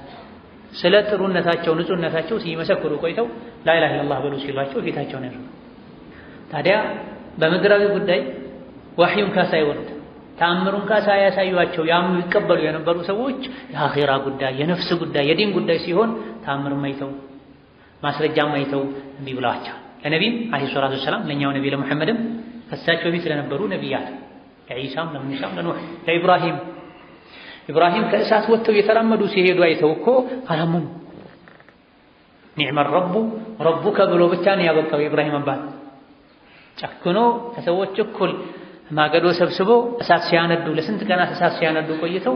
ስለ ጥሩነታቸው ንጹህነታቸው ሲመሰክሩ ቆይተው ላኢላሃ ኢለላህ በሉ ሲሏቸው ፊታቸው ነው። ታዲያ በምድራዊ ጉዳይ ወህዩን ካሳይወርድ ተአምሩን ካሳያሳዩአቸው ያምኑ ይቀበሉ የነበሩ ሰዎች የአኺራ ጉዳይ፣ የነፍስ ጉዳይ፣ የዲን ጉዳይ ሲሆን ተአምርም አይተው ማስረጃም አይተው እንዲህ ብለዋቸዋል። ለነቢም አለይሂ ሰላቱ ወሰላም ለኛው ነብይ ለሙሐመድም ከሳቸው በፊት ለነበሩ ነቢያት ለኢሳም፣ ለሙሳም፣ ለኑህ፣ ለኢብራሂም ከእሳት ወጥተው የተራመዱ ሲሄዱ አይተው እኮ አላመኑ። ኒዕመ ረቡ ረቡከ ብሎ ብቻ ነው ያበቃው የኢብራሂም አባት። ጨክኖ ከሰዎች እኩል ማገዶ ሰብስቦ እሳት ሲያነዱ ለስንት ቀናት እሳት ሲያነዱ ቆይተው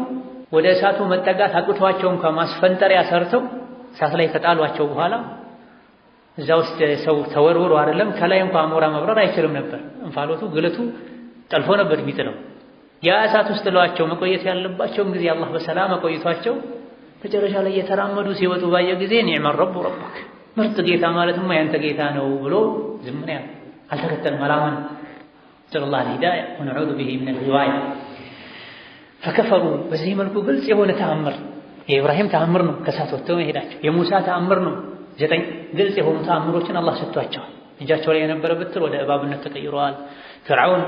ወደ እሳቱ መጠጋት አቅቷቸው እንኳን ማስፈንጠሪያ ሰርተው እሳት ላይ ከጣሏቸው በኋላ እዛ ውስጥ ሰው ተወርውሮ አይደለም ከላይ እንኳን አሞራ መብረር አይችልም ነበር። እንፋሎቱ ግለቱ ጠልፎ ነበር የሚጥለው። ያ እሳት ውስጥ ጥሏቸው መቆየት ያለባቸውን ጊዜ አላህ በሰላም አቆይቷቸው መጨረሻ ላይ የተራመዱ ሲወጡ ባየ ጊዜ ኒዕመ ረቡ ረቡክ ምርጥ ጌታ ማለትማ ያንተ ጌታ ነው ብሎ ዝም ነው ያለው። አልተከተልም፣ አላመንም። ነስአሉላህ አልሂዳያ ወነዑዙ ቢሂ ሚነል ጊዋያ። ፈከፈሩ በዚህ መልኩ ግልጽ የሆነ ተአምር የኢብራሂም ተአምር ነው ከእሳት ወጥተው መሄዳቸው። የሙሳ ተአምር ነው። 9 ግልጽ የሆኑ ተአምሮችን አላህ ሰጥቷቸዋል። እጃቸው ላይ የነበረ በትር ወደ እባብነት ተቀይሯል። ፍርዓውን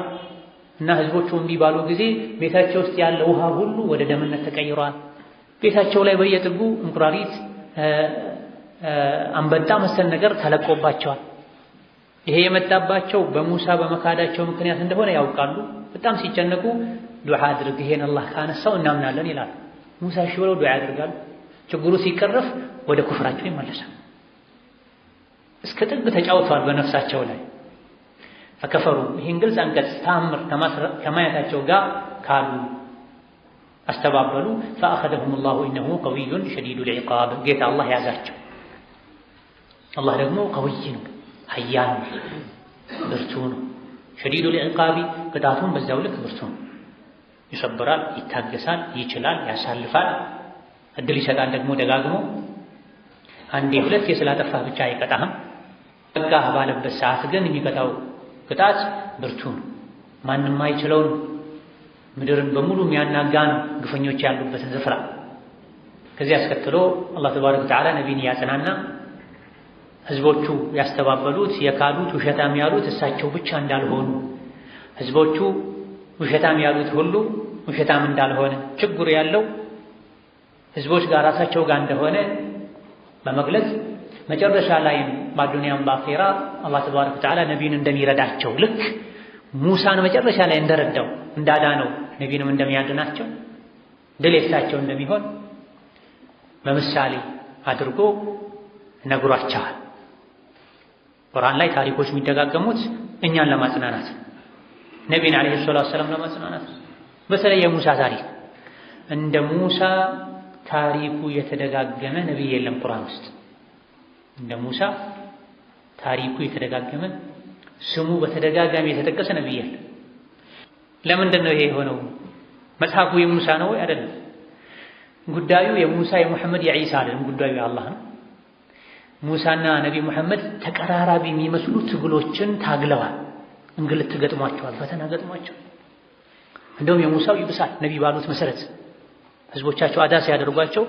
እና ህዝቦቹ እምቢ ባሉ ጊዜ ቤታቸው ውስጥ ያለ ውሃ ሁሉ ወደ ደምነት ተቀይሯል። ቤታቸው ላይ በየጥጉ እንቁራሪት፣ አንበጣ መሰል ነገር ተለቆባቸዋል። ይሄ የመጣባቸው በሙሳ በመካዳቸው ምክንያት እንደሆነ ያውቃሉ። በጣም ሲጨነቁ ዱዓ አድርግ ይሄን አላህ ካነሳው እናምናለን ይላሉ። ሙሳ እሺ ብለው ዱዓ ያደርጋሉ። ችግሩ ሲቀረፍ ወደ ኩፍራቸው ይመለሳል። እስከ ጥግ ተጫውተዋል በነፍሳቸው ላይ። ፈከፈሩ ይህን ግልጽ አንቀጽ ተአምር ከማየታቸው ጋር ካሉ አስተባበሉ። ፈአኸዘሁም ላሁ ኢነሁ ቀዊዩን ሸዲዱል ዒቃብ ጌታ አላህ ያዛቸው። አላህ ደግሞ ቀውይ ነው፣ ሀያል ነው፣ ብርቱ ነው። ሸዲዱል ዒቃቢ ቅጣቱን በዛው ልክ ብርቱ ነው። ይሰብራል፣ ይታገሳል፣ ይችላል፣ ያሳልፋል፣ እድል ይሰጣል ደግሞ ደጋግሞ። አንዴ ሁለቴ ስላጠፋህ ብቻ አይቀጣህም። በቃህ ባለበት ሰዓት ግን የሚቀጣው ቅጣት ብርቱ ነው፣ ማንም አይችለው ነው። ምድርን በሙሉ የሚያናጋ ነው፣ ግፈኞች ያሉበትን ስፍራ። ከዚህ አስከትሎ አላህ ተባረከ ወተዓላ ነቢይን ያጽናና ህዝቦቹ ያስተባበሉት የካዱት ውሸታም ያሉት እሳቸው ብቻ እንዳልሆኑ ህዝቦቹ ውሸታም ያሉት ሁሉ ውሸታም እንዳልሆነ ችግሩ ያለው ህዝቦች ጋር ራሳቸው ጋር እንደሆነ በመግለጽ መጨረሻ ላይም በዱንያም በአኺራ አላህ ተባረከ ወተዓላ ነቢዩን እንደሚረዳቸው ልክ ሙሳን መጨረሻ ላይ እንደረዳው እንዳዳነው ነቢዩንም እንደሚያድናቸው ድል የሳቸው እንደሚሆን በምሳሌ አድርጎ ነግሯቸዋል። ቁርአን ላይ ታሪኮች የሚደጋገሙት እኛን ለማጽናናት ነቢዩን ዓለይሂ ሰላቱ ወሰላም ለማጽናናት። በተለይ የሙሳ ታሪክ እንደ ሙሳ ታሪኩ የተደጋገመ ነቢይ የለም ቁርአን ውስጥ። እንደ ሙሳ ታሪኩ የተደጋገመ ስሙ በተደጋጋሚ የተጠቀሰ ነቢይ የለም። ለምንድን ነው ይሄ የሆነው? መጽሐፉ የሙሳ ነው ወይ? አይደለም። ጉዳዩ የሙሳ የሙሐመድ የዒሳ አይደለም። ጉዳዩ የአላህ ነው። ሙሳና ነቢ ሙሐመድ ተቀራራቢ የሚመስሉ ትግሎችን ታግለዋል። እንግልት ገጥሟቸዋል፣ ፈተና ገጥሟቸዋል። እንደውም የሙሳው ይብሳል። ነቢ ባሉት መሰረት ህዝቦቻቸው አዳ ሲያደርጓቸው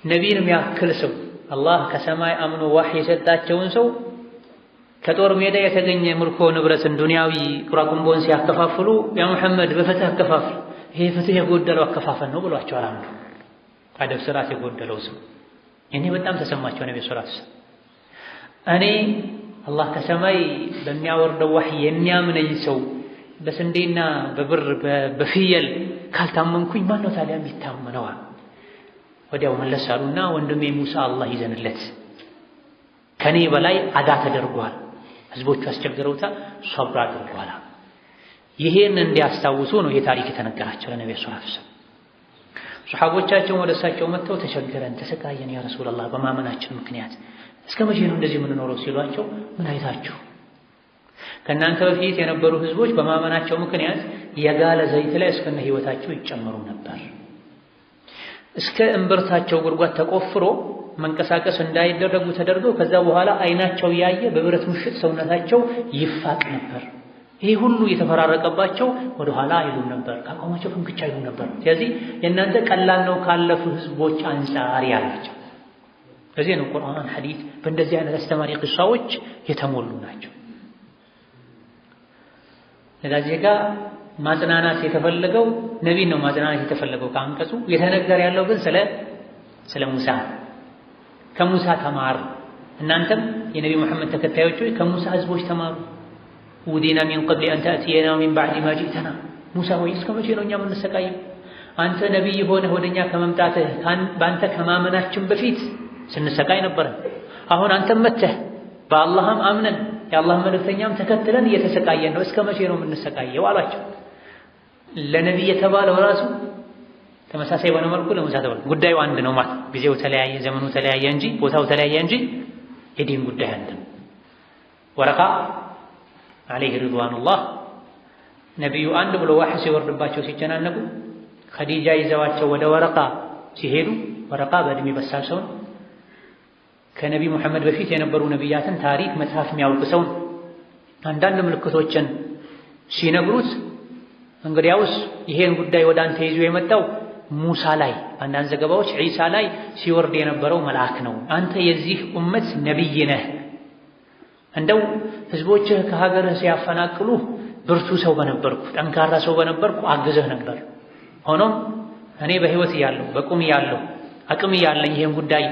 ነቢይን የሚያክል ሰው አላህ ከሰማይ አምኖ ዋህይ የሰጣቸውን ሰው ከጦር ሜዳ የተገኘ ምርኮ ንብረትን ዱንያዊ ቁራቁምቦን ሲያከፋፍሉ ያ ሙሐመድ በፍትህ አከፋፍል፣ ይሄ ፍትህ የጎደለው አከፋፈል ነው ብሏቸዋል። አንዱ አደብ ስርዓት የጎደለው ሰው እኔ በጣም ተሰማቸው። ነብዩ ሰለላሁ ዐለይሂ ወሰለም እኔ አላህ ከሰማይ በሚያወርደው ወህይ የሚያምነኝ ሰው በስንዴና በብር በፍየል ካልታመንኩኝ ማን ነው ታዲያ የሚታመነው? ወዲያው መለስ አሉና ወንድሜ ሙሳ አላህ ይዘንለት፣ ከኔ በላይ አዳ ተደርጓል፣ ህዝቦቹ አስቸግረውታል፣ ሷብር አድርጓል። ይሄን እንዲያስታውሱ ነው የታሪክ የተነገራቸው ለነብዩ ሰለላሁ ዐለይሂ ወሰለም። ሱሐቦቻቸው ወደ እሳቸው መጥተው ተቸገረን፣ ተሰቃየን ያ ረሱላህ በማመናችን ምክንያት እስከ መቼ ነው እንደዚህ የምንኖረው ሲሏቸው ምን አይታችሁ? ከእናንተ በፊት የነበሩ ህዝቦች በማመናቸው ምክንያት የጋለ ዘይት ላይ እስከነ ህይወታቸው ይጨመሩ ነበር። እስከ እምብርታቸው ጉድጓድ ተቆፍሮ መንቀሳቀስ እንዳይደረጉ ተደርገው ከዛ በኋላ አይናቸው ያየ በብረት ምሽጥ ሰውነታቸው ይፋቅ ነበር። ይሄ ሁሉ የተፈራረቀባቸው ወደ ኋላ አይሉም ነበር፣ ካቆማቸው ፍንክች አይሉም ነበር። ስለዚህ የእናንተ ቀላል ነው ካለፉ ህዝቦች አንፃር ያላቸው። ለዚህ ነው ቁርአን ሐዲስ በእንደዚህ አይነት አስተማሪ ቂሳዎች የተሞሉ ናቸው። ለዚህ ጋር ማጽናናት የተፈለገው ነቢይ ነው። ማጽናናት የተፈለገው ከአንቀጹ የተነገረ ያለው ግን ስለ ሙሳ ከሙሳ ተማሩ። እናንተም የነቢ መሐመድ ተከታዮች ሆይ ከሙሳ ህዝቦች ተማሩ። ውዲና ሚን ቀብሊ አን ተእቲየና ሚን ባዕድ ማ ጂእተና። ሙሳ ሆይ እስከ መቼ ነው እኛ የምንሰቃየው? አንተ ነቢይ ሆነህ ወደኛ ከመምጣትህ በአንተ ከማመናችን በፊት ስንሰቃይ ነበረ። አሁን አንተም መተህ በአላህም አምነን የአላህ መልእክተኛም ተከትለን እየተሰቃየን ነው። እስከ መቼ ነው የምንሰቃየው አላቸው። ለነቢይ የተባለው ራሱ ተመሳሳይ በሆነ መልኩ ለሙሳ ተባለ። ጉዳዩ አንድ ነው ማለት ጊዜው ተለያየ፣ ዘመኑ ተለያየ እንጂ ቦታው ተለያየ እንጂ የዲን ጉዳይ አንድ ነው። ወረቃ አለይሂ ሪድዋኑላህ ነቢዩ አንድ ብሎ ዋህይ ሲወርድባቸው ሲጨናነቁ ኸዲጃ ይዘዋቸው ወደ ወረቃ ሲሄዱ ወረቃ በእድሜ በሳል ሰው ከነቢ ሙሐመድ በፊት የነበሩ ነቢያትን ታሪክ መጽሐፍ የሚያውቅ ሰው አንዳንድ ምልክቶችን ሲነግሩት እንግዲያውስ ይሄን ጉዳይ ወደ አንተ ይዞ የመጣው ሙሳ ላይ አንዳንድ ዘገባዎች ዒሳ ላይ ሲወርድ የነበረው መልአክ ነው። አንተ የዚህ ኡመት ነቢይ ነህ። እንደው ህዝቦችህ ከሀገርህ ሲያፈናቅሉ ብርቱ ሰው በነበርኩ ጠንካራ ሰው በነበርኩ አግዘህ ነበር። ሆኖም እኔ በህይወት እያለሁ በቁም እያለሁ አቅም እያለኝ ይሄን ጉዳይ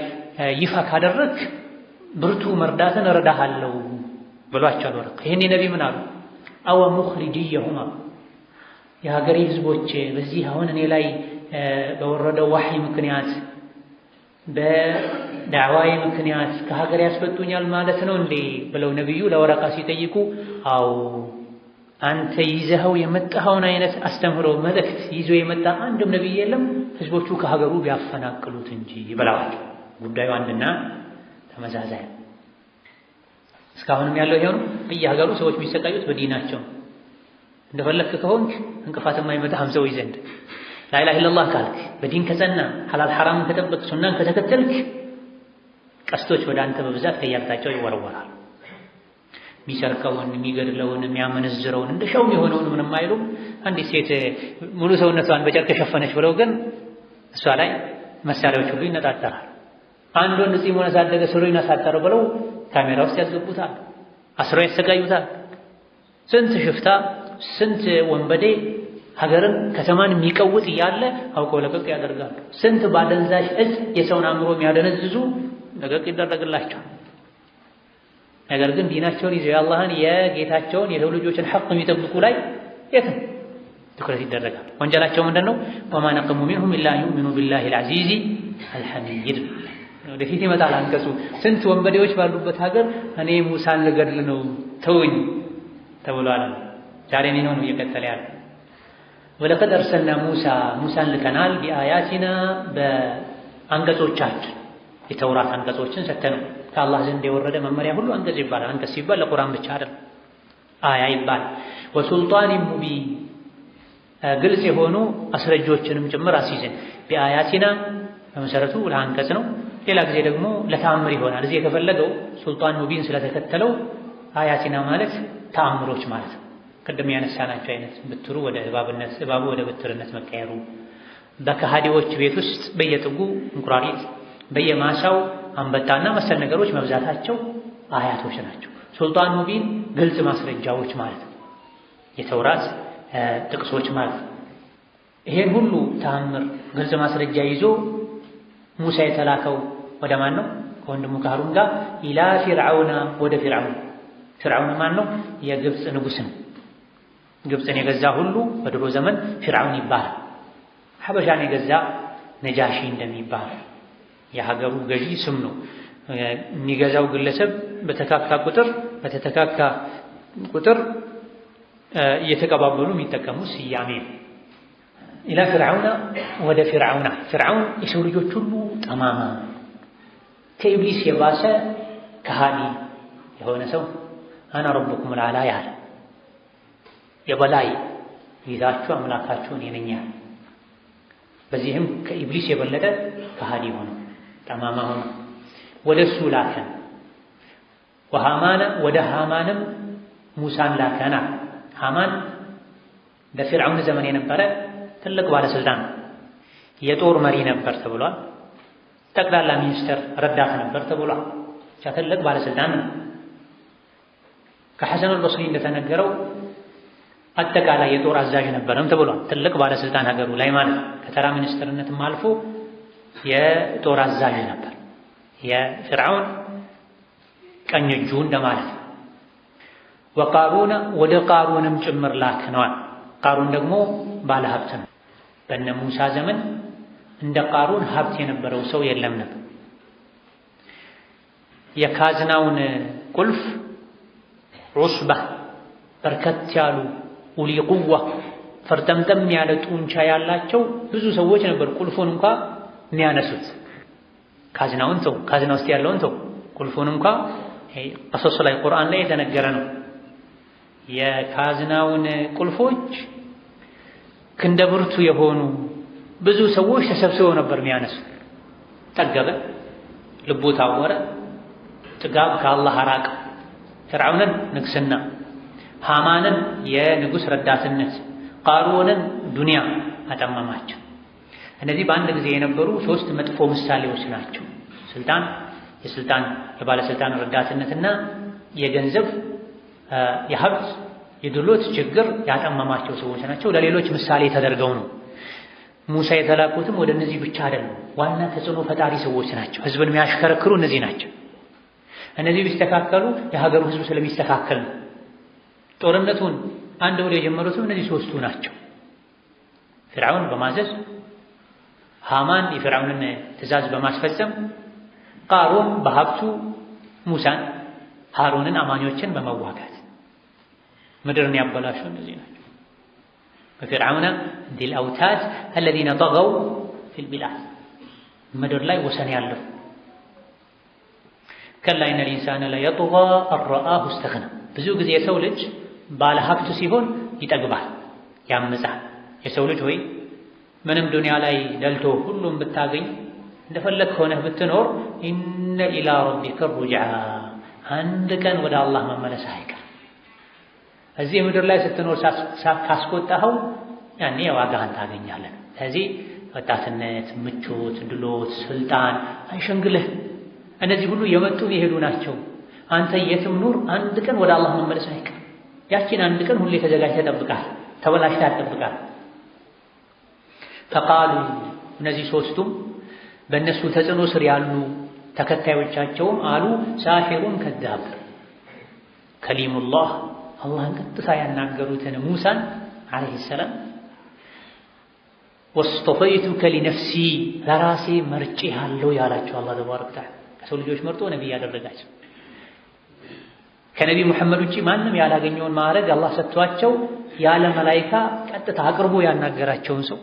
ይፋ ካደረክ ብርቱ መርዳትን እረዳሃለሁ ብሏቸዋል። ወረቃ ይሄን ነቢ ምን አሉ? አወ ሙኽሪጅየሁም የሀገሬ ህዝቦች በዚህ አሁን እኔ ላይ በወረደው ዋህይ ምክንያት በዳዕዋዬ ምክንያት ከሀገር ያስወጡኛል ማለት ነው እንዴ ብለው ነቢዩ ለወረቃ ሲጠይቁ አዎ አንተ ይዘኸው የመጣኸውን አይነት አስተምህሮ መልእክት ይዞ የመጣ አንድም ነቢይ የለም ህዝቦቹ ከሀገሩ ቢያፈናቅሉት እንጂ ብለዋል። ጉዳዩ አንድና ተመሳሳይ። እስካሁንም ያለው ይሄው ነው። በየሀገሩ ሰዎች የሚሰቃዩት በዲናቸው። እንደፈለክ ከሆንክ እንቅፋት የማይመጣህም ሰው ይዘንድ ላኢላሃ ኢለላህ ካልክ በዲን ከጸና ሐላል ሐራምን ከጠበቅ ሱናን ከተከተልክ ቀስቶች ወደ አንተ በብዛት ከያቅጣጫው ይወረወራል። የሚሰርቀውን የሚገድለውን የሚያመነዝረውን እንደ ሸውም የሆነውን ምንም አይሉም። አንዲት ሴት ሙሉ ሰውነቷን በጨርቅ ሸፈነች ብለው ግን እሷ ላይ መሳሪያዎች ሁሉ ይነጣጠራል። አንድ ወንድ ጺሙን አሳደገ ሱሪውን አሳጠረ ብለው ካሜራ ውስጥ ያስገቡታል፣ አስረው ያሰቃዩታል። ስንት ሽፍታ ስንት ወንበዴ ሀገርን ከተማን የሚቀውጥ እያለ አውቀው ለቀቅ ያደርጋሉ። ስንት ባደንዛዥ እጽ የሰውን አእምሮ የሚያደነዝዙ ለቀቅ ይደረግላቸዋል። ነገር ግን ዲናቸውን ይዘው የአላህን የጌታቸውን የሰው ልጆችን ሐቅ የሚጠብቁ ላይ የትም ትኩረት ይደረጋል። ወንጀላቸው ምንድነው? ወማ ነቅሙ ሚንሁም ኢላ ዩእሚኑ ቢላሂል ዐዚዚ አልሐሚድ። ወደፊት ይመጣል አንቀጹ። ስንት ወንበዴዎች ባሉበት ሀገር እኔ ሙሳን ልገድል ነው ተውኝ ተብሏል። ዛሬ ምን ነው እየቀጠለ ያለ? ወለቀድ አርሰልና ሙሳን ልከናል ቢአያቲና በአንቀጾቻችን የተውራት አንቀጾችን ሰተነው። ከአላህ ዘንድ የወረደ መመሪያ ሁሉ አንቀጽ ይባላል። አንቀጽ ሲባል ለቁርአን ብቻ አይደለም፣ አያ ይባላል። ወሱልጣን ሙቢን ግልጽ የሆኑ አስረጆችንም ጭምር አስይዘን ቢአያቲና በመሰረቱ ለአንቀጽ ነው። ሌላ ጊዜ ደግሞ ለተአምር ይሆናል። እዚህ የተፈለገው ሱልጣን ሙቢን ስለተከተለው አያቲና ማለት ተአምሮች ማለት ነው። ቅድም ያነሳናቸው አይነት ብትሩ ወደ እባብነት፣ እባቡ ወደ ብትርነት መቀየሩ፣ በከሃዲዎች ቤት ውስጥ በየጥጉ እንቁራሪት፣ በየማሳው አንበጣና መሰል ነገሮች መብዛታቸው አያቶች ናቸው። ሱልጣን ሙቢን ግልጽ ማስረጃዎች ማለት ነው፣ የተውራት ጥቅሶች ማለት ነው። ይሄን ሁሉ ተአምር ግልጽ ማስረጃ ይዞ ሙሳ የተላከው ወደ ማን ነው? ከወንድሙ ከሃሩን ጋር ኢላ ፊርዓውና ወደ ፊርዓውን። ፊርዓውን ማን ነው? የግብፅ ንጉሥ ነው። ግብፅን የገዛ ሁሉ በድሮ ዘመን ፊርዓውን ይባላል። ሐበሻን የገዛ ነጃሺ እንደሚባል የሀገሩ ገዢ ስም ነው። የሚገዛው ግለሰብ በተተካካ ቁጥር እየተቀባበሉ የሚጠቀሙ ስያሜ ነው። ኢላ ፊርዓውና ወደ ፊርዓውና። ፊርዓውን የሰው ልጆች ሁሉ ጠማማ ከኢብሊስ የባሰ ከሃዲ የሆነ ሰው አና ረቡኩም ልአላ ያለ የበላይ ጌታችሁ አምላካችሁ እኔ ነኝ ያለ። በዚህም ከኢብሊስ የበለጠ ከሃዲ ሆነ፣ ጠማማ ሆነ። ወደ እሱ ላከን። ወሃማነ ወደ ሃማንም ሙሳን ላከና። ሃማን በፊርዓውን ዘመን የነበረ ትልቅ ባለስልጣን የጦር መሪ ነበር ተብሏል። ጠቅላላ ሚኒስትር ረዳት ነበር ተብሏል። ትልቅ ባለስልጣን ነው። ከሐሰን አልበስሪ እንደተነገረው አጠቃላይ የጦር አዛዥ ነበርም ተብሏል። ትልቅ ባለስልጣን ሀገሩ ላይ ማለት ከተራ ሚኒስትርነትም አልፎ የጦር አዛዥ ነበር። የፊርዓውን ቀኝ እጁ እንደማለት ነው። ወቃሩና ወደ ቃሩንም ጭምር ላክነዋል። ቃሩን ደግሞ ባለ ሀብት ነው። በእነ ሙሳ ዘመን እንደ ቃሩን ሀብት የነበረው ሰው የለም ነበር። የካዝናውን ቁልፍ ዑስባ በርከት ያሉ ኡሊ ቁዋ ፈርጠምጠም ያለ ጡንቻ ያላቸው ብዙ ሰዎች ነበር ቁልፉን እንኳ የሚያነሱት። ካዝናውን ተው፣ ካዝና ውስጥ ያለውን ተው፣ ቁልፉን እንኳ ቀሶስ ላይ ቁርአን ላይ የተነገረ ነው። የካዝናውን ቁልፎች ክንደ ብርቱ የሆኑ ብዙ ሰዎች ተሰብስበው ነበር የሚያነሱት። ጠገበ፣ ልቡ ታወረ፣ ጥጋብ ከአላህ አራቀ። ፊርዓውንን ንግስና፣ ሃማንን የንጉሥ ረዳትነት፣ ቃሩንን ዱንያ አጠመማቸው። እነዚህ በአንድ ጊዜ የነበሩ ሶስት መጥፎ ምሳሌዎች ናቸው። ስልጣን የባለስልጣን ረዳትነትና የገንዘብ የሀብት የድሎት ችግር ያጠመማቸው ሰዎች ናቸው። ለሌሎች ምሳሌ ተደርገው ነው። ሙሳ የተላኩትም ወደ እነዚህ ብቻ አይደለም። ዋና ተጽዕኖ ፈጣሪ ሰዎች ናቸው። ህዝብን የሚያሽከረክሩ እነዚህ ናቸው። እነዚህ ቢስተካከሉ የሀገሩ ህዝብ ስለሚስተካከል ነው። ጦርነቱን አንድ ብለው የጀመሩትም እነዚህ ሶስቱ ናቸው። ፊርዓውን በማዘዝ፣ ሃማን የፊርዓውንን ትእዛዝ በማስፈጸም፣ ቃሩን በሀብቱ ሙሳን ሃሩንን አማኞችን በመዋጋት ምድርን ያበላሹ እነዚህ ናቸው። በፊርዓውና ዲል አውታድ الذين طغوا في البلاد ምድር ላይ ወሰን ያለው ከላ ኢነ الإنسان ليطغى أن رآه استغنى። ብዙ ጊዜ የሰው ልጅ ባለ ሀብት ሲሆን ይጠግባል፣ ያምጻል። የሰው ልጅ ወይ ምንም ዱንያ ላይ ደልቶ ሁሉም ብታገኝ እንደፈለግ ሆነህ ብትኖር ኢነ ኢላ ረቢከ ሩጅዓ፣ አንድ ቀን ወደ አላህ መመለስ አይቀር። እዚህ ምድር ላይ ስትኖር ካስቆጣኸው ያኔ የዋጋህን ታገኛለህ። ስለዚህ ወጣትነት፣ ምቾት፣ ድሎት፣ ስልጣን አይሸንግልህ። እነዚህ ሁሉ የመጡ የሄዱ ናቸው። አንተ የትም ኑር አንድ ቀን ወደ አላህ መመለስ አይቀር። ያቺን አንድ ቀን ሁሌ ተዘጋጅተህ ጠብቃል፣ ተበላሽተህ አትጠብቃል። ፈቃሉ እነዚህ ሶስቱም በእነሱ ተጽዕኖ ስር ያሉ ተከታዮቻቸውም አሉ ሳሒሩን ከዛብ ከሊሙላህ አላህን ቀጥታ ያናገሩትን ሙሳን ዓለይሂ ሰላም ወስጠፈይቱከ ሊነፍሲ ለራሴ መርጬሃለሁ ያላቸው አላህ ተባረከ ወተዓላ ከሰው ልጆች መርጦ ነቢይ ያደረጋቸው ከነቢ ሙሐመድ ውጪ ማንም ያላገኘውን ማዕረግ አላህ ሰጥቷቸው ያለ መላኢካ ቀጥታ አቅርቦ ያናገራቸውን ሰው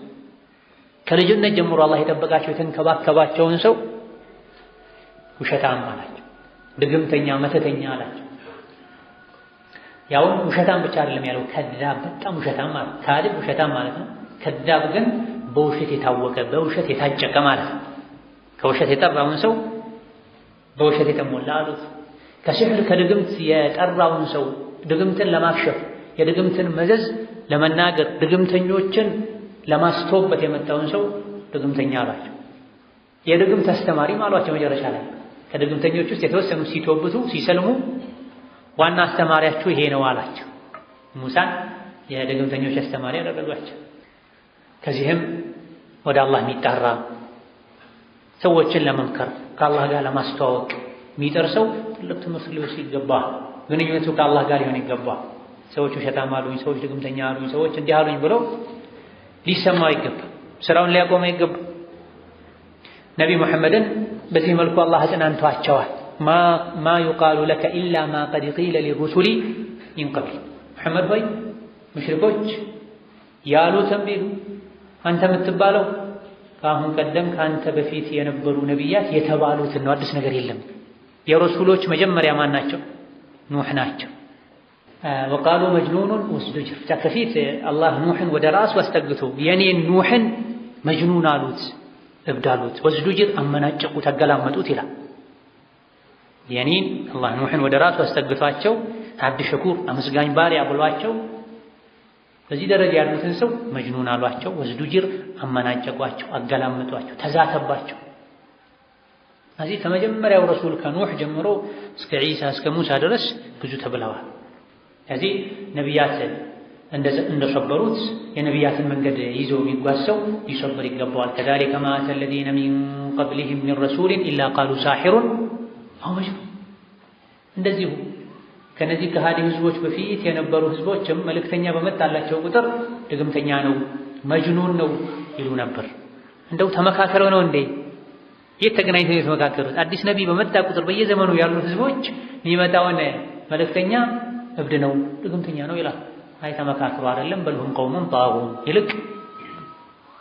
ከልጅነት ጀምሮ አላህ የጠበቃቸው የተንከባከባቸውን ሰው ውሸታም አላቸው፣ ድግምተኛ መተተኛ አላቸው። ያውም ውሸታም ብቻ አይደለም ያለው ከዛብ በጣም ውሸታም ማለት ካዲብ ውሸታም ማለት ነው። ከዛብ ግን በውሸት የታወቀ በውሸት የታጨቀ ማለት ነው። ከውሸት የጠራውን ሰው በውሸት የተሞላ አሉት። ከሲሕር ከድግምት የጠራውን ሰው ድግምትን ለማክሸፍ የድግምትን መዘዝ ለመናገር ድግምተኞችን ለማስተውበት የመጣውን ሰው ድግምተኛ አሏቸው። የድግምት አስተማሪም አሏቸው። መጨረሻ ላይ ከድግምተኞች ውስጥ የተወሰኑ ሲተውብቱ ሲሰልሙ ዋና አስተማሪያችሁ ይሄ ነው አላቸው። ሙሳን የድግምተኞች አስተማሪ ያደረጓቸው። ከዚህም ወደ አላህ የሚጣራ ሰዎችን ለመምከር ከአላህ ጋር ለማስተዋወቅ የሚጥር ሰው ትልቅ ትምህርት ሊወስድ ይገባል። ግንኙነቱ ከአላህ ጋር ሊሆን ይገባል። ሰዎች ውሸታም አሉኝ፣ ሰዎች ድግምተኛ አሉኝ፣ ሰዎች እንዲህ አሉኝ ብሎ ሊሰማው ይገባል። ስራውን ሊያቆመ ይገባል። ነቢ ሙሐመድን በዚህ መልኩ አላህ አጽናንቷቸዋል። ማ ዩቃሉ ለከ ኢላ ማ ቀድ ቂለ ሊሩሱሊ ሚን ቀብል። ሙሐመድ ሆይ ሙሽሪኮች ያሉትን ቢሉ አንተ የምትባለው ከአሁን ቀደም ከአንተ በፊት የነበሩ ነቢያት የተባሉትን ነው፣ አዲስ ነገር የለም። የረሱሎች መጀመሪያ ማን ናቸው? ኑህ ናቸው። ወቃሉ መጅኑኑን ወስዱጅር። ከፊት አላህ ኑህን ወደ ራሱ አስጠግቶ የኔን ኑህን መጅኑን አሉት፣ እብድ አሉት። ወስዱጅር አመናጨቁት፣ አገላመጡት ይላል። የኔን አላህ ኑህን ወደ ራሱ አስጠግቷቸው አብድ ሸኩር አመስጋኝ ባሪያ ብሏቸው በዚህ ደረጃ ያሉትን ሰው መጅኑን አሏቸው። ወስዱጅር አመናጨቋቸው፣ አገላመጧቸው፣ ተዛተባቸው። እዚህ ከመጀመሪያው ረሱል ከኑህ ጀምሮ እስከ ዒሳ እስከ ሙሳ ድረስ ብዙ ተብለዋል። እዚህ ነቢያት እንደሰበሩት የነቢያትን መንገድ ይዞ የሚጓዝ ሰው ሊሰበር ይገባዋል። ከዛሊከ ማ አተ አለዚነ ሚን ቀብሊሂም ሚን ረሱሊን ኢላ ቃሉ ሳሒሩን አው መጅኑን። እንደዚሁ ከነዚህ ከሃዲ ህዝቦች በፊት የነበሩ ህዝቦችም መልእክተኛ በመጣላቸው ቁጥር ድግምተኛ ነው፣ መጅኑን ነው ይሉ ነበር። እንደው ተመካከረው ነው እንዴ? የት ተገናኝተው የተመካከሩት? አዲስ ነቢይ በመጣ ቁጥር በየዘመኑ ያሉ ህዝቦች የሚመጣውን መልእክተኛ እብድ ነው፣ ድግምተኛ ነው ይላል። አይ ተመካከሩ አይደለም። በልሁም ቀውሙን ጣጉን፣ ይልቅ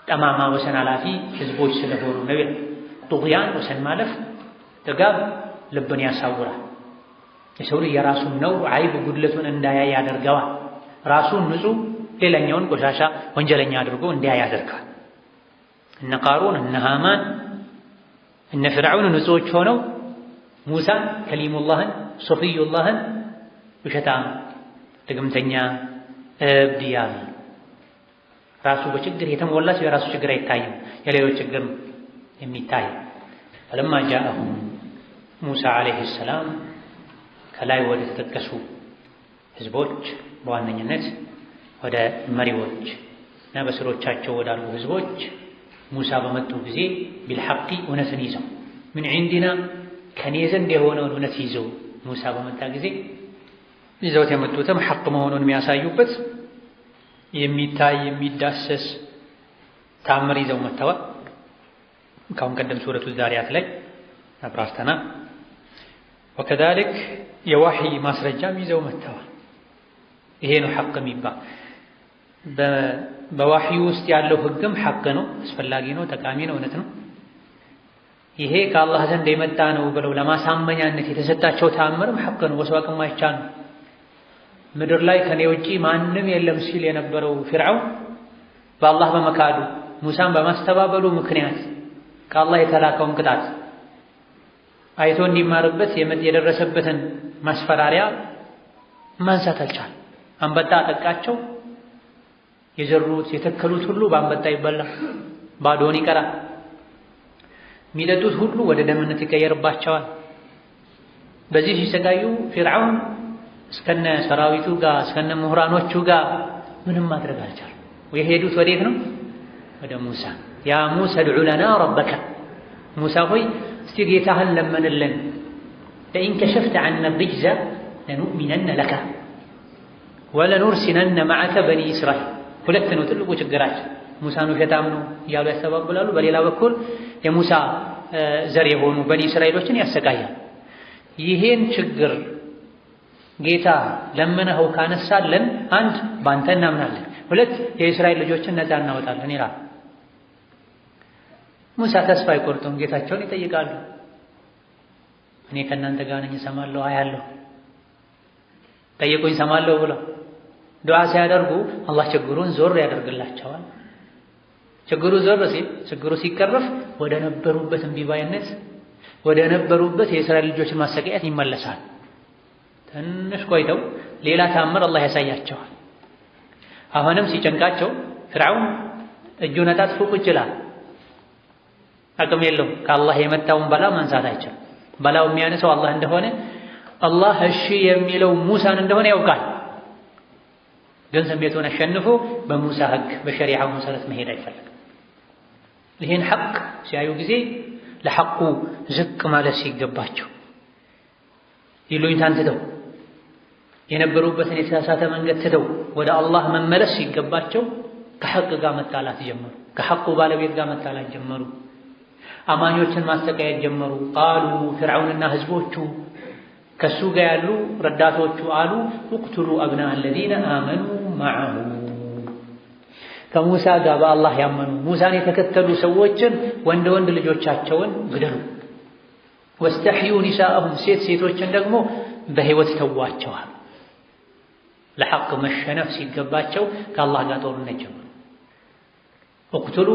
ጠማማ ወሰን አላፊ ህዝቦች ስለሆኑ ነው ይላል። ጡግያን ወሰን ማለፍ ጥጋብ ልብን ያሳውራል። የሰው ልጅ የራሱን ነው አይብ ጉድለቱን እንዳያይ ያደርገዋል። ራሱን ንጹህ ሌላኛውን ቆሻሻ ወንጀለኛ አድርጎ እንዲያይ ያደርጋል። እነ ቃሩን እነ ሃማን እነ ፍርዓውን ንጹዎች ሆነው ሙሳን ከሊሙላህን ሶፊዩላህን ውሸታም ድግምተኛ እብድ ያሉ። ራሱ በችግር የተሞላ ሰው የራሱ ችግር አይታይም፣ የሌሎች ችግር የሚታይ። ፈለማ ጃአሁም ሙሳ ዓለይሂ ሰላም ከላይ ወደ ተጠቀሱ ህዝቦች በዋነኝነት ወደ መሪዎች እና በስሮቻቸው ወዳሉ ህዝቦች ሙሳ በመጡ ጊዜ ቢልሐቂ እውነትን ይዘው ምን ዒንዲና ከኔ ዘንድ የሆነውን እውነት ይዘው ሙሳ በመጣ ጊዜ ይዘውት የመጡትም ሐቅ መሆኑን የሚያሳዩበት የሚታይ የሚዳሰስ ታምር ይዘው መጥተዋል። ካሁን ቀደም ሱረቱ ዛሪያት ላይ አብራርተናል። ወከዛሊክ የዋህይ ማስረጃም ይዘው መጥተዋል። ይሄ ነው ሐቅ የሚባል። በዋህዩ ውስጥ ያለው ህግም ሐቅ ነው፣ አስፈላጊ ነው፣ ጠቃሚ ነው፣ እውነት ነው። ይሄ ከአላህ ዘንድ የመጣ ነው ብለው ለማሳመኛነት የተሰጣቸው ተአምርም ሐቅ ነው፣ ወስዋቅም አይቻልም። ምድር ላይ ከኔ ውጪ ማንም የለም ሲል የነበረው ፊርዓውን በአላህ በመካዱ ሙሳን በማስተባበሉ ምክንያት ከአላህ የተላከውን ቅጣት አይቶ እንዲማርበት የደረሰበትን ማስፈራሪያ ማንሳት አልቻለም። አንበጣ አጠቃቸው። የዘሩት የተከሉት ሁሉ በአንበጣ ይበላል፣ ባዶን ይቀራል። የሚጠጡት ሁሉ ወደ ደምነት ይቀየርባቸዋል። በዚህ ሲሰቃዩ ፊርዓውን እስከነ ሰራዊቱ ጋር እስከነ ምሁራኖቹ ጋር ምንም ማድረግ አልቻለም። የሄዱት ወዴት ነው? ወደ ሙሳ ያ ሙሳ ድዑ ለና ረበከ ሙሳ ሆይ እስቲ ጌታህን ለመንልን ለኢን ከሸፍተ ዐና ሪጅዘ ለኑእሚነነ ለከ ወለኑርሲለነ መዐከ በኒ እስራኤል። ሁለት ነው ትልቁ ችግራቸው። ሙሳን ውሸታም ነው እያሉ ያስተባብላሉ። በሌላ በኩል የሙሳ ዘር የሆኑ በኒ እስራኤሎችን ያሰቃያል። ይሄን ችግር ጌታ ለመነኸው ካነሳለን አንድ ባንተ እናምናለን፣ ሁለት የእስራኤል ልጆችን ነፃ እናወጣለን ይላል። ሙሳ ተስፋ አይቆርጡም። ጌታቸውን ይጠይቃሉ። እኔ ከእናንተ ጋር ነኝ፣ እሰማለሁ፣ አያለሁ፣ ጠይቁኝ እሰማለሁ ብለው ዱዓ ሲያደርጉ አላህ ችግሩን ዞር ያደርግላቸዋል። ችግሩ ዞር ሲል ችግሩ ሲቀረፍ ወደ ነበሩበት እምቢባይነት ወደ ነበሩበት የእስራኤል ልጆችን ማሰቃየት ይመለሳል። ትንሽ ቆይተው ሌላ ተአምር አላህ ያሳያቸዋል። አሁንም ሲጨንቃቸው ፍርዓውን እጁን አጣጥፎ ቁጭ ይላል። አቅም የለውም። ከአላህ የመጣውን በላ ማንሳት አይችልም። በላው የሚያነሳው አላህ እንደሆነ አላህ እሺ የሚለው ሙሳን እንደሆነ ያውቃል። ግን ስሜቱን አሸንፎ በሙሳ ህግ በሸሪዓው መሰረት መሄድ አይፈልግም። ይህን ሐቅ ሲያዩ ጊዜ ለሐቁ ዝቅ ማለት ሲገባቸው ይሉኝታን ትተው የነበሩበትን የተሳሳተ መንገድ ትተው ወደ አላህ መመለስ ሲገባቸው ከሐቅ ጋር መጣላት ጀመሩ። ከሐቁ ባለቤት ጋር መጣላት ጀመሩ። አማኞችን ማሰቃየት ጀመሩ። ቃሉ ፍርዓውንና ህዝቦቹ ከሱ ጋር ያሉ ረዳቶቹ አሉ እቅቱሉ አብና አለዚነ አመኑ መዐሁ ከሙሳ ጋር በአላህ ያመኑ ሙሳን የተከተሉ ሰዎችን ወንድ ልጆቻቸውን ግደሉ። ወስተሕዩ ኒሳአሁም ሴቶችን ደግሞ በህይወት ተዋቸዋል። ለሐቅ መሸነፍ ሲገባቸው ከአላህ ጋር ጦርነት ጀመሩ። እቅቱሉ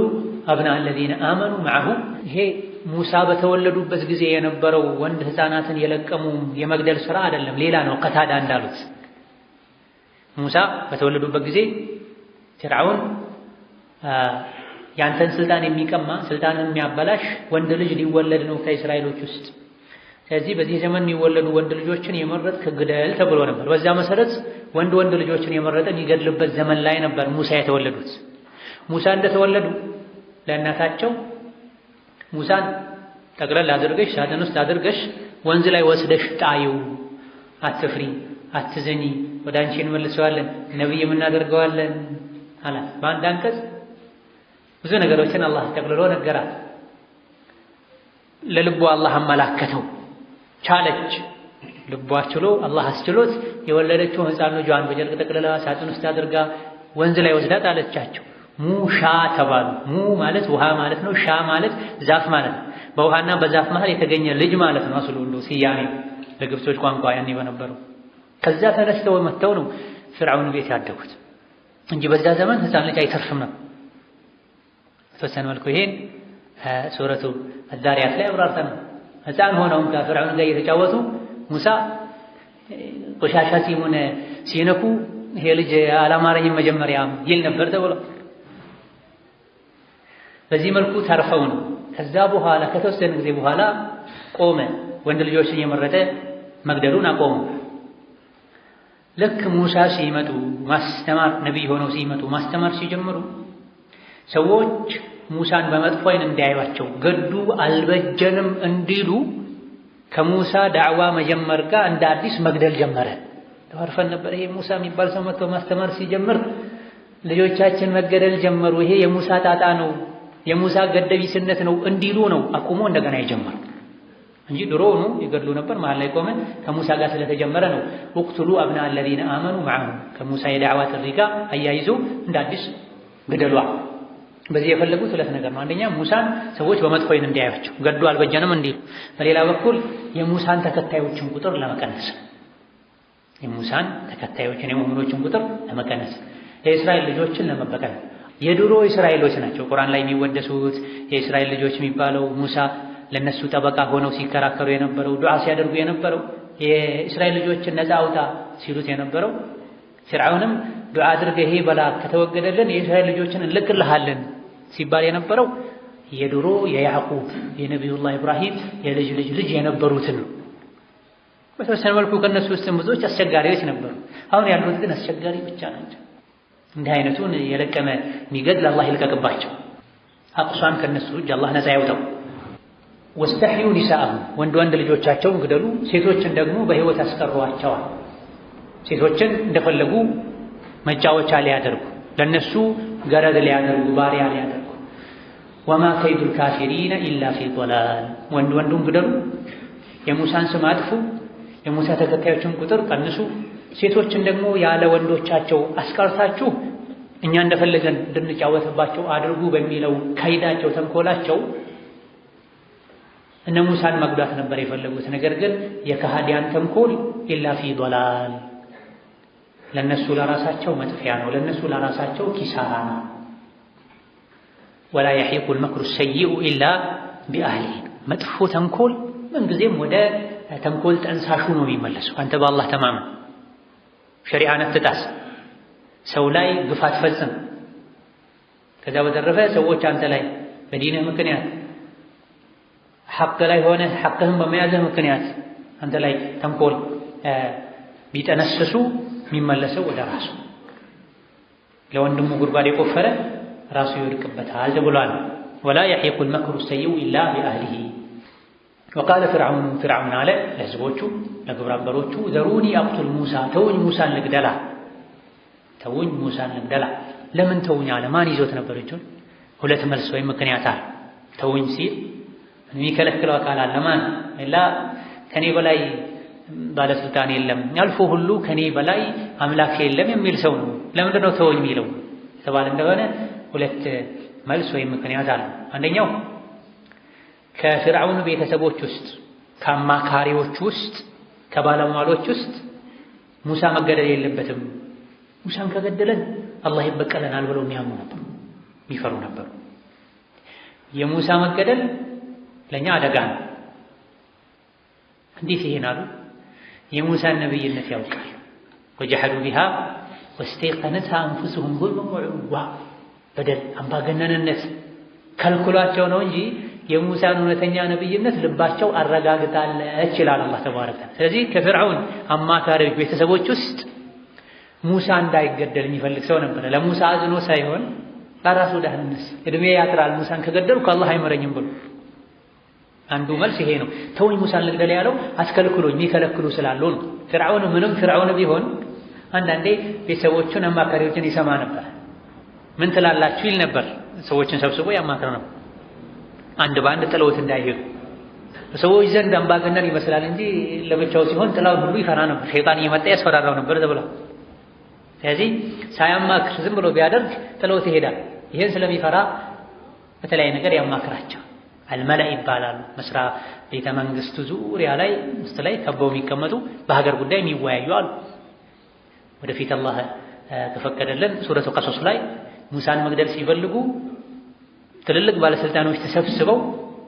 አብና አለዚነ አመኑ መዐሁ ይሄ ሙሳ በተወለዱበት ጊዜ የነበረው ወንድ ህፃናትን የለቀሙ የመግደል ስራ አይደለም፣ ሌላ ነው። ቀታዳ እንዳሉት ሙሳ በተወለዱበት ጊዜ ፍርዓውን ያንተን ስልጣን የሚቀማ ስልጣንን የሚያበላሽ ወንድ ልጅ ሊወለድ ነው ከእስራኤሎች ውስጥ፣ ስለዚህ በዚህ ዘመን የሚወለዱ ወንድ ልጆችን የመረጥክ ግደል ተብሎ ነበር። በዛ መሰረት ወንድ ልጆችን የመረጠ የሚገድልበት ዘመን ላይ ነበር ሙሳ የተወለዱት። ሙሳ እንደተወለዱ ለእናታቸው ሙሳን ጠቅለል አድርገሽ ሳጥን ውስጥ አድርገሽ ወንዝ ላይ ወስደሽ ጣዪው፣ አትፍሪ፣ አትዘኒ፣ ወደ አንቺ እንመልሰዋለን፣ ነብይም እናደርገዋለን አላት። በአንድ አንቀጽ ብዙ ነገሮችን አላህ ጠቅልሎ ነገራት። ለልቧ አላህ አመላከተው፣ ቻለች። ልቧ ችሎ አላህ አስችሎት የወለደችው ህፃን ልጇን በጨርቅ ጠቅልላ ሳጥን ውስጥ አድርጋ ወንዝ ላይ ወስዳ ጣለቻቸው። ሙሻ ተባሉ። ሙ ማለት ውሃ ማለት ነው። ሻ ማለት ዛፍ ማለት ነው። በውሃና በዛፍ መሃል የተገኘ ልጅ ማለት ነው። አስሉ ሁሉ ስያሜ ለግብጾች ቋንቋ ያኔ በነበረው። ከዛ ተነስተው መተው ነው ፍርዓውን ቤት ያደጉት እንጂ በዛ ዘመን ህፃን ልጅ አይተርፍም ነው። በተወሰነ መልኩ ይሄን ሱረቱ አዛሪያት ላይ አብራርተናል። ህፃን ሆነውም ከፍርዓውን ጋር እየተጫወቱ ሙሳ ቆሻሻ ሲሙን ሲነኩ ይሄ ልጅ አላማረኝም መጀመሪያ ይል ነበር ተብሎ በዚህ መልኩ ተርፈው ነው። ከዛ በኋላ ከተወሰነ ጊዜ በኋላ ቆመ። ወንድ ልጆችን የመረጠ መግደሉን አቆሙ። ልክ ሙሳ ሲመጡ ማስተማር ነብይ ሆነው ሲመጡ ማስተማር ሲጀምሩ ሰዎች ሙሳን በመጥፎ ዓይን እንዳያዩአቸው ገዱ አልበጀንም እንዲሉ ከሙሳ ዳዕዋ መጀመር ጋር እንደ አዲስ መግደል ጀመረ። ተዋርፈን ነበር። ይሄ ሙሳ የሚባል ሰው መጥቶ ማስተማር ሲጀምር ልጆቻችን መገደል ጀመሩ፣ ይሄ የሙሳ ጣጣ ነው፣ የሙሳ ገደቢስነት ነው እንዲሉ ነው አቁሞ እንደገና የጀመረው እንጂ ድሮውኑ ይገድሉ ነበር። መሀል ላይ ቆመ። ከሙሳ ጋር ስለተጀመረ ነው ወቅቱሉ አብና አለዚነ አመኑ መዐሁ ከሙሳ የዳዕዋ ጥሪ ጋር አያይዞ እንደ አዲስ ግደሏ። በዚህ የፈለጉት ሁለት ነገር ነው። አንደኛ ሙሳን ሰዎች በመጥፎ ዓይን እንዲያዩአቸው ገዱ አልበጀንም እንዲሉ፣ በሌላ በኩል የሙሳን ተከታዮችን ቁጥር ለመቀነስ የሙሳን ተከታዮችን የሙእሚኖችን ቁጥር ለመቀነስ የእስራኤል ልጆችን ለመበቀል። የድሮ እስራኤሎች ናቸው ቁርአን ላይ የሚወደሱት። የእስራኤል ልጆች የሚባለው ሙሳ ለነሱ ጠበቃ ሆነው ሲከራከሩ የነበረው ዱዓ ሲያደርጉ የነበረው የእስራኤል ልጆችን ነፃ አውጣ ሲሉት የነበረው ፍርዓውንም ዱዓ አድርገህ ይሄ በላ ከተወገደልን የእስራኤል ልጆችን እንልክልሃለን ሲባል የነበረው የድሮ የያዕቁብ የነቢዩላህ ኢብራሂም የልጅ ልጅ የነበሩትን ነው። በተወሰነ መልኩ ከነሱ ውስጥ ብዙዎች አስቸጋሪዎች ነበሩ። አሁን ያሉት ግን አስቸጋሪ ብቻ ናቸው። እንዲህ አይነቱን የለቀመ የሚገድል አላህ ይልቀቅባቸው። አቅሷን ከነሱ እጅ አላህ ነፃ ያውጣው። ወስተሕዩ ኒሳአሁም ወንድ ልጆቻቸውን ግደሉ፣ ሴቶችን ደግሞ በህይወት አስቀሯቸዋል። ሴቶችን እንደፈለጉ መጫወቻ ሊያደርጉ ለነሱ ገረድ ሊያደርጉ ባሪያ ሊያደርጉ። ወማ ከይዱል ካፊሪነ ኢላ ፊ ضላል ወንዱን ግደሉ፣ የሙሳን ስም አጥፉ፣ የሙሳ ተከታዮችን ቁጥር ቀንሱ፣ ሴቶችን ደግሞ ያለ ወንዶቻቸው አስቀርታችሁ እኛ እንደፈለገን እንድንጫወትባቸው አድርጉ በሚለው ከይዳቸው ተንኮላቸው እነ ሙሳን መጉዳት ነበር የፈለጉት። ነገር ግን የከሃዲያን ተንኮል ኢላ ፊ ضላል ለነሱ ለራሳቸው መጥፊያ ነው፣ ለነሱ ለራሳቸው ኪሳራ ነው። ወላ يحيق المكر السيء إلا بأهله መጥፎ ተንኮል ምንጊዜም ወደ ተንኮል ጠንሳሹ ነው የሚመለሰው። አንተ በአላህ ተማመን፣ ሸሪዓን አትጣስ፣ ሰው ላይ ግፍ አትፈጽም። ከዛ በተረፈ ሰዎች አንተ ላይ በዲንህ ምክንያት ሐቅ ላይ ሆነ ሐቅህን በመያዝህ ምክንያት አንተ ላይ ተንኮል ቢጠነስሱ የሚመለሰው ወደ ራሱ። ለወንድሙ ጉድጓድ የቆፈረ ራሱ ይወድቅበታል ተብሏል። ወላ يحيق المكر السيء إلا بأهله وقال فرعون አለ ለህዝቦቹ ለግብረ አበሮቹ ዘሩኒ አቅቱል ሙሳ ተውኝ ሙሳን ልግደላ። ለምን ተውኝ አለ? ማን ይዞት ነበር እጁን? ሁለት መልስ ወይም ምክንያት አለ። ተውኝ ሲል የሚከለክለው አካል አለ። ማን? ኢላ ከኔ በላይ ባለስልጣን የለም፣ ያልፎ ሁሉ ከኔ በላይ አምላክ የለም የሚል ሰው ነው። ለምንድን ነው ተወኝ የሚለው ተባለ እንደሆነ ሁለት መልስ ወይም ምክንያት አለ። አንደኛው ከፍርዓውን ቤተሰቦች ውስጥ ከአማካሪዎች ውስጥ ከባለሟሎች ውስጥ ሙሳ መገደል የለበትም፣ ሙሳን ከገደለን አላህ ይበቀለናል ብለው የሚያምኑ ነበር፣ የሚፈሩ ነበር። የሙሳ መገደል ለኛ አደጋ ነው። እንዴት ይሄን አሉ? የሙሳን ነብይነት ያውቃል። ወጀሐዱ ቢሃ ወስተይቀነትሃ አንፉሱሁም ዙልመን ወዑሉዋ በደል አምባገነንነት ከልክሏቸው ነው እንጂ የሙሳን እውነተኛ ነብይነት ልባቸው አረጋግጣለች ይላል አላህ ተባረከ። ስለዚህ ከፍርዓውን አማካሪዎች ቤተሰቦች ውስጥ ሙሳ እንዳይገደል የሚፈልግ ሰው ነበር። ለሙሳ አዝኖ ሳይሆን ለራሱ ደህንነት እድሜ ያጥራል ሙሳን ከገደልኩ አላህ አይመረኝም ብሎ አንዱ መልስ ይሄ ነው። ተውኝ ሙሳን ልግደል ያለው አትከልክሉኝ የሚከለክሉ ስላሉ ነው። ፍርዓውን ምንም ፍርዓውን ቢሆን አንዳንዴ ቤተሰቦቹን አማካሪዎችን ይሰማ ነበር። ምን ትላላችሁ ይል ነበር። ሰዎችን ሰብስቦ ያማክር ነበር። አንድ በአንድ ጥለውት እንዳይሄዱ ሰዎች ዘንድ አምባገነን ይመስላል እንጂ ለብቻው ሲሆን ጥላው ሁሉ ይፈራ ነበር። ሸይጣን እየመጣ ያስፈራራው ነበር ተብሏል። ስለዚህ ሳያማክር ዝም ብሎ ቢያደርግ ጥለውት ይሄዳል። ይሄን ስለሚፈራ በተለያየ ነገር ያማክራቸው አልመላ ይባላሉ። መስሪያ ቤተ መንግስቱ ዙሪያ ላይ ውስጥ ላይ ከበው የሚቀመጡ በሀገር ጉዳይ የሚወያዩ አሉ። ወደፊት አላህ ከፈቀደልን ሱረቱ ቀሶስ ላይ ሙሳን መግደል ሲፈልጉ ትልልቅ ባለስልጣኖች ተሰብስበው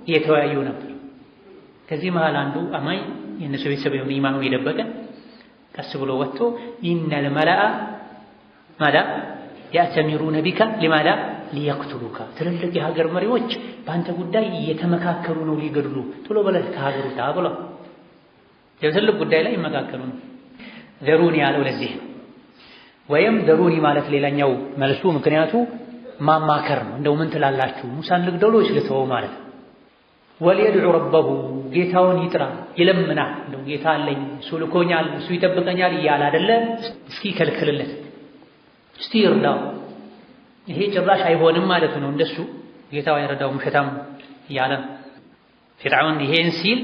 እየተወያዩ ነበር። ከዚህ መሃል አንዱ አማኝ የነሱ ቤተሰብ የሆነ ኢማኑን የደበቀ ቀስ ብሎ ወጥቶ ኢነል መላአ ማዳ ያእተሚሩነ ቢካ ሊማዳ ሊየቅቱሉካ ትልልቅ የሀገር መሪዎች በአንተ ጉዳይ እየተመካከሩ ነው ሊገድሉ ቶሎ በለህ ከሀገሩ ታ ብሎ የትልቅ ጉዳይ ላይ ይመካከሩ ነው። ዘሩኒ ያለው ለዚህ ወይም ዘሩኒ ማለት ሌላኛው መልሱ ምክንያቱ ማማከር ነው። እንደው ምን ትላላችሁ ሙሳን ልግደሉ ይችላል ማለት ነው። ወልየድዑ ረበሁ ጌታውን ይጥራ ይለምናል። እንደው ጌታ አለኝ እሱ ልኮኛል እሱ ይጠብቀኛል እያለ አይደለ እስኪ ከልክልለት እስቲ ይርዳው። ይሄ ጭራሽ አይሆንም ማለት ነው። እንደሱ ጌታው አይረዳው ሙሸታም እያለ ፊርዓውን ይሄን ሲል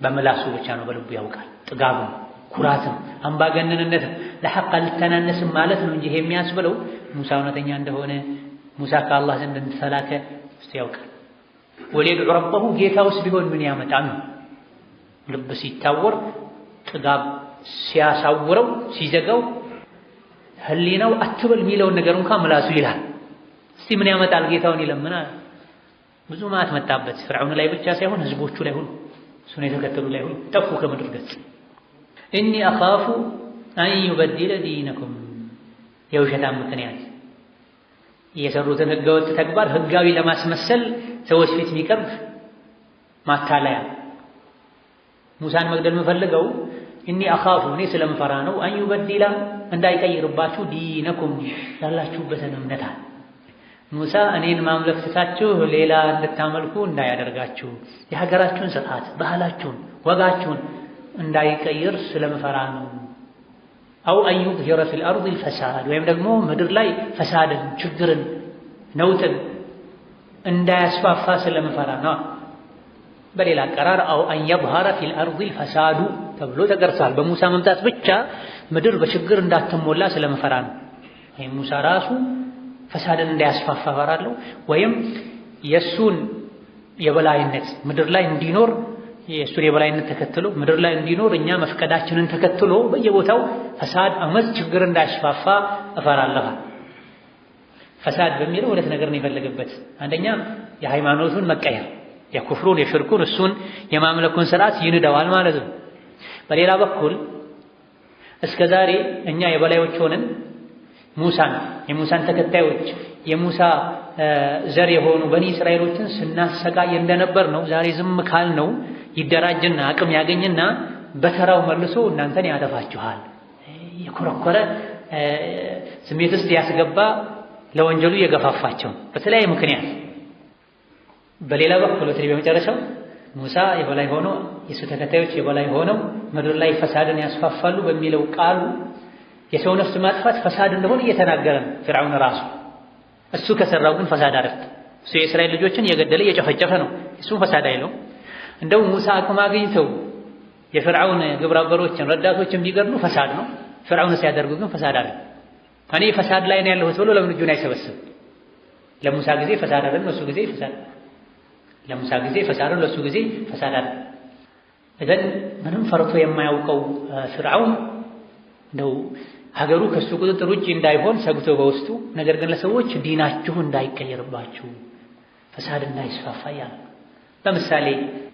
በመላሱ ብቻ ነው፣ በልቡ ያውቃል። ጥጋብም ኩራትም አምባገነንነትም ለሐቅ አልተናነስም ማለት ነው እንጂ ይሄ የሚያስብለው ሙሳ እውነተኛ እንደሆነ ሙሳ ከአላህ ዘንድ እንደተላከ እስቲ ያውቃል። ወልየድዑ ረበሁ ጌታውስ ቢሆን ምን ያመጣል? ልብ ሲታወር ጥጋብ ሲያሳውረው ሲዘጋው ህሊናው አትበል የሚለውን ነገር እንኳን ምላሱ ይላል። እስቲ ምን ያመጣል? ጌታውን ይለምናል። ብዙ ማት መጣበት ፍርዓውን ላይ ብቻ ሳይሆን ህዝቦቹ ላይ ሁሉ እሱን የተከተሉ ላይ ሁሉ ጠፉ ከምድር ገጽ። ኢኒ አኻፉ አን ዩበድለ ዲነኩም የውሸታም ምክንያት የሰሩትን ህገወጥ ተግባር ህጋዊ ለማስመሰል ሰዎች ፊት የሚቀርብ ማታለያ። ሙሳን መግደል የምፈልገው ኢኒ አኻፉ እኔ ስለምፈራ ነው አን ዩበድላ እንዳይቀይርባችሁ ዲነኩም ያላችሁበትን እምነት ሙሳ እኔን ማምለክ ትታችሁ ሌላ እንድታመልኩ እንዳያደርጋችሁ የሀገራችሁን ስርዓት ባህላችሁን ወጋችሁን እንዳይቀይር ስለምፈራ ነው። አው አን ዩዝሂረ ፊል አርድ አልፈሳድ ወይም ደግሞ ምድር ላይ ፈሳድን ችግርን ነውጥን እንዳያስፋፋ ስለምፈራ ነው። በሌላ አቀራር አው አን የظهر ፊል አርድ አልፈሳዱ ተብሎ ተቀርጿል። በሙሳ መምጣት ብቻ ምድር በችግር እንዳትሞላ ስለምፈራ ነው። ይሄ ሙሳ ራሱ ፈሳድን እንዳያስፋፋ ፈራለሁ ወይም የሱን የበላይነት ምድር ላይ እንዲኖር የሱን የበላይነት ተከትሎ ምድር ላይ እንዲኖር እኛ መፍቀዳችንን ተከትሎ በየቦታው ፈሳድ አመጽ ችግር እንዳያስፋፋ እፈራለሁ። ፈሳድ በሚለው ሁለት ነገር ነው የፈለገበት። አንደኛ የሃይማኖቱን መቀየር የኩፍሩን የሽርኩን እሱን የማምለኩን ስርዓት ይንደዋል ማለት ነው። በሌላ በኩል እስከዛሬ እኛ የበላዮች ሆነን የሙሳን ተከታዮች የሙሳ ዘር የሆኑ በኒ እስራኤሎችን ስናሰቃይ እንደነበር ነው። ዛሬ ዝም ካል ነው ይደራጅና አቅም ያገኝና በተራው መልሶ እናንተን ያጠፋችኋል የኮረኮረ ስሜት ውስጥ ያስገባ ለወንጀሉ የገፋፋቸው በተለያየ ምክንያት። በሌላ በኩል በተለይ በመጨረሻው ሙሳ የበላይ ሆኖ የሱ ተከታዮች የበላይ ሆነው ምድር ላይ ፈሳድን ያስፋፋሉ በሚለው ቃሉ የሰው ነፍስ ማጥፋት ፈሳድ እንደሆነ እየተናገረ ነው ፍርዓውን ራሱ። እሱ ከሰራው ግን ፈሳድ አይደለም። እሱ የእስራኤል ልጆችን እየገደለ እየጨፈጨፈ ነው። እሱ ፈሳድ አይለው። እንደው ሙሳ አቅም አግኝተው የፍርዓውን ግብረ አበሮችን ረዳቶችን ቢገድሉ ፈሳድ ነው። ፍርዓውን ሲያደርጉ ግን ፈሳድ አይደለም። እኔ ፈሳድ ላይ ነው ያለሁት ብሎ ለምን እጁን አይሰበስብ? ለሙሳ ጊዜ ፈሳድ አይደለም፣ ለሱ ጊዜ ፈሳድ። ለሙሳ ጊዜ ፈሳድ ነው፣ ለሱ ጊዜ ፈሳድ አይደለም። እዘን ምንም ፈርቶ የማያውቀው ፍርዓውን እንደው ሀገሩ ከሱ ቁጥጥር ውጭ እንዳይሆን ሰግቶ በውስጡ ነገር ግን ለሰዎች ዲናችሁ እንዳይቀየርባችሁ ፈሳድ እንዳይስፋፋ ያለ ለምሳሌ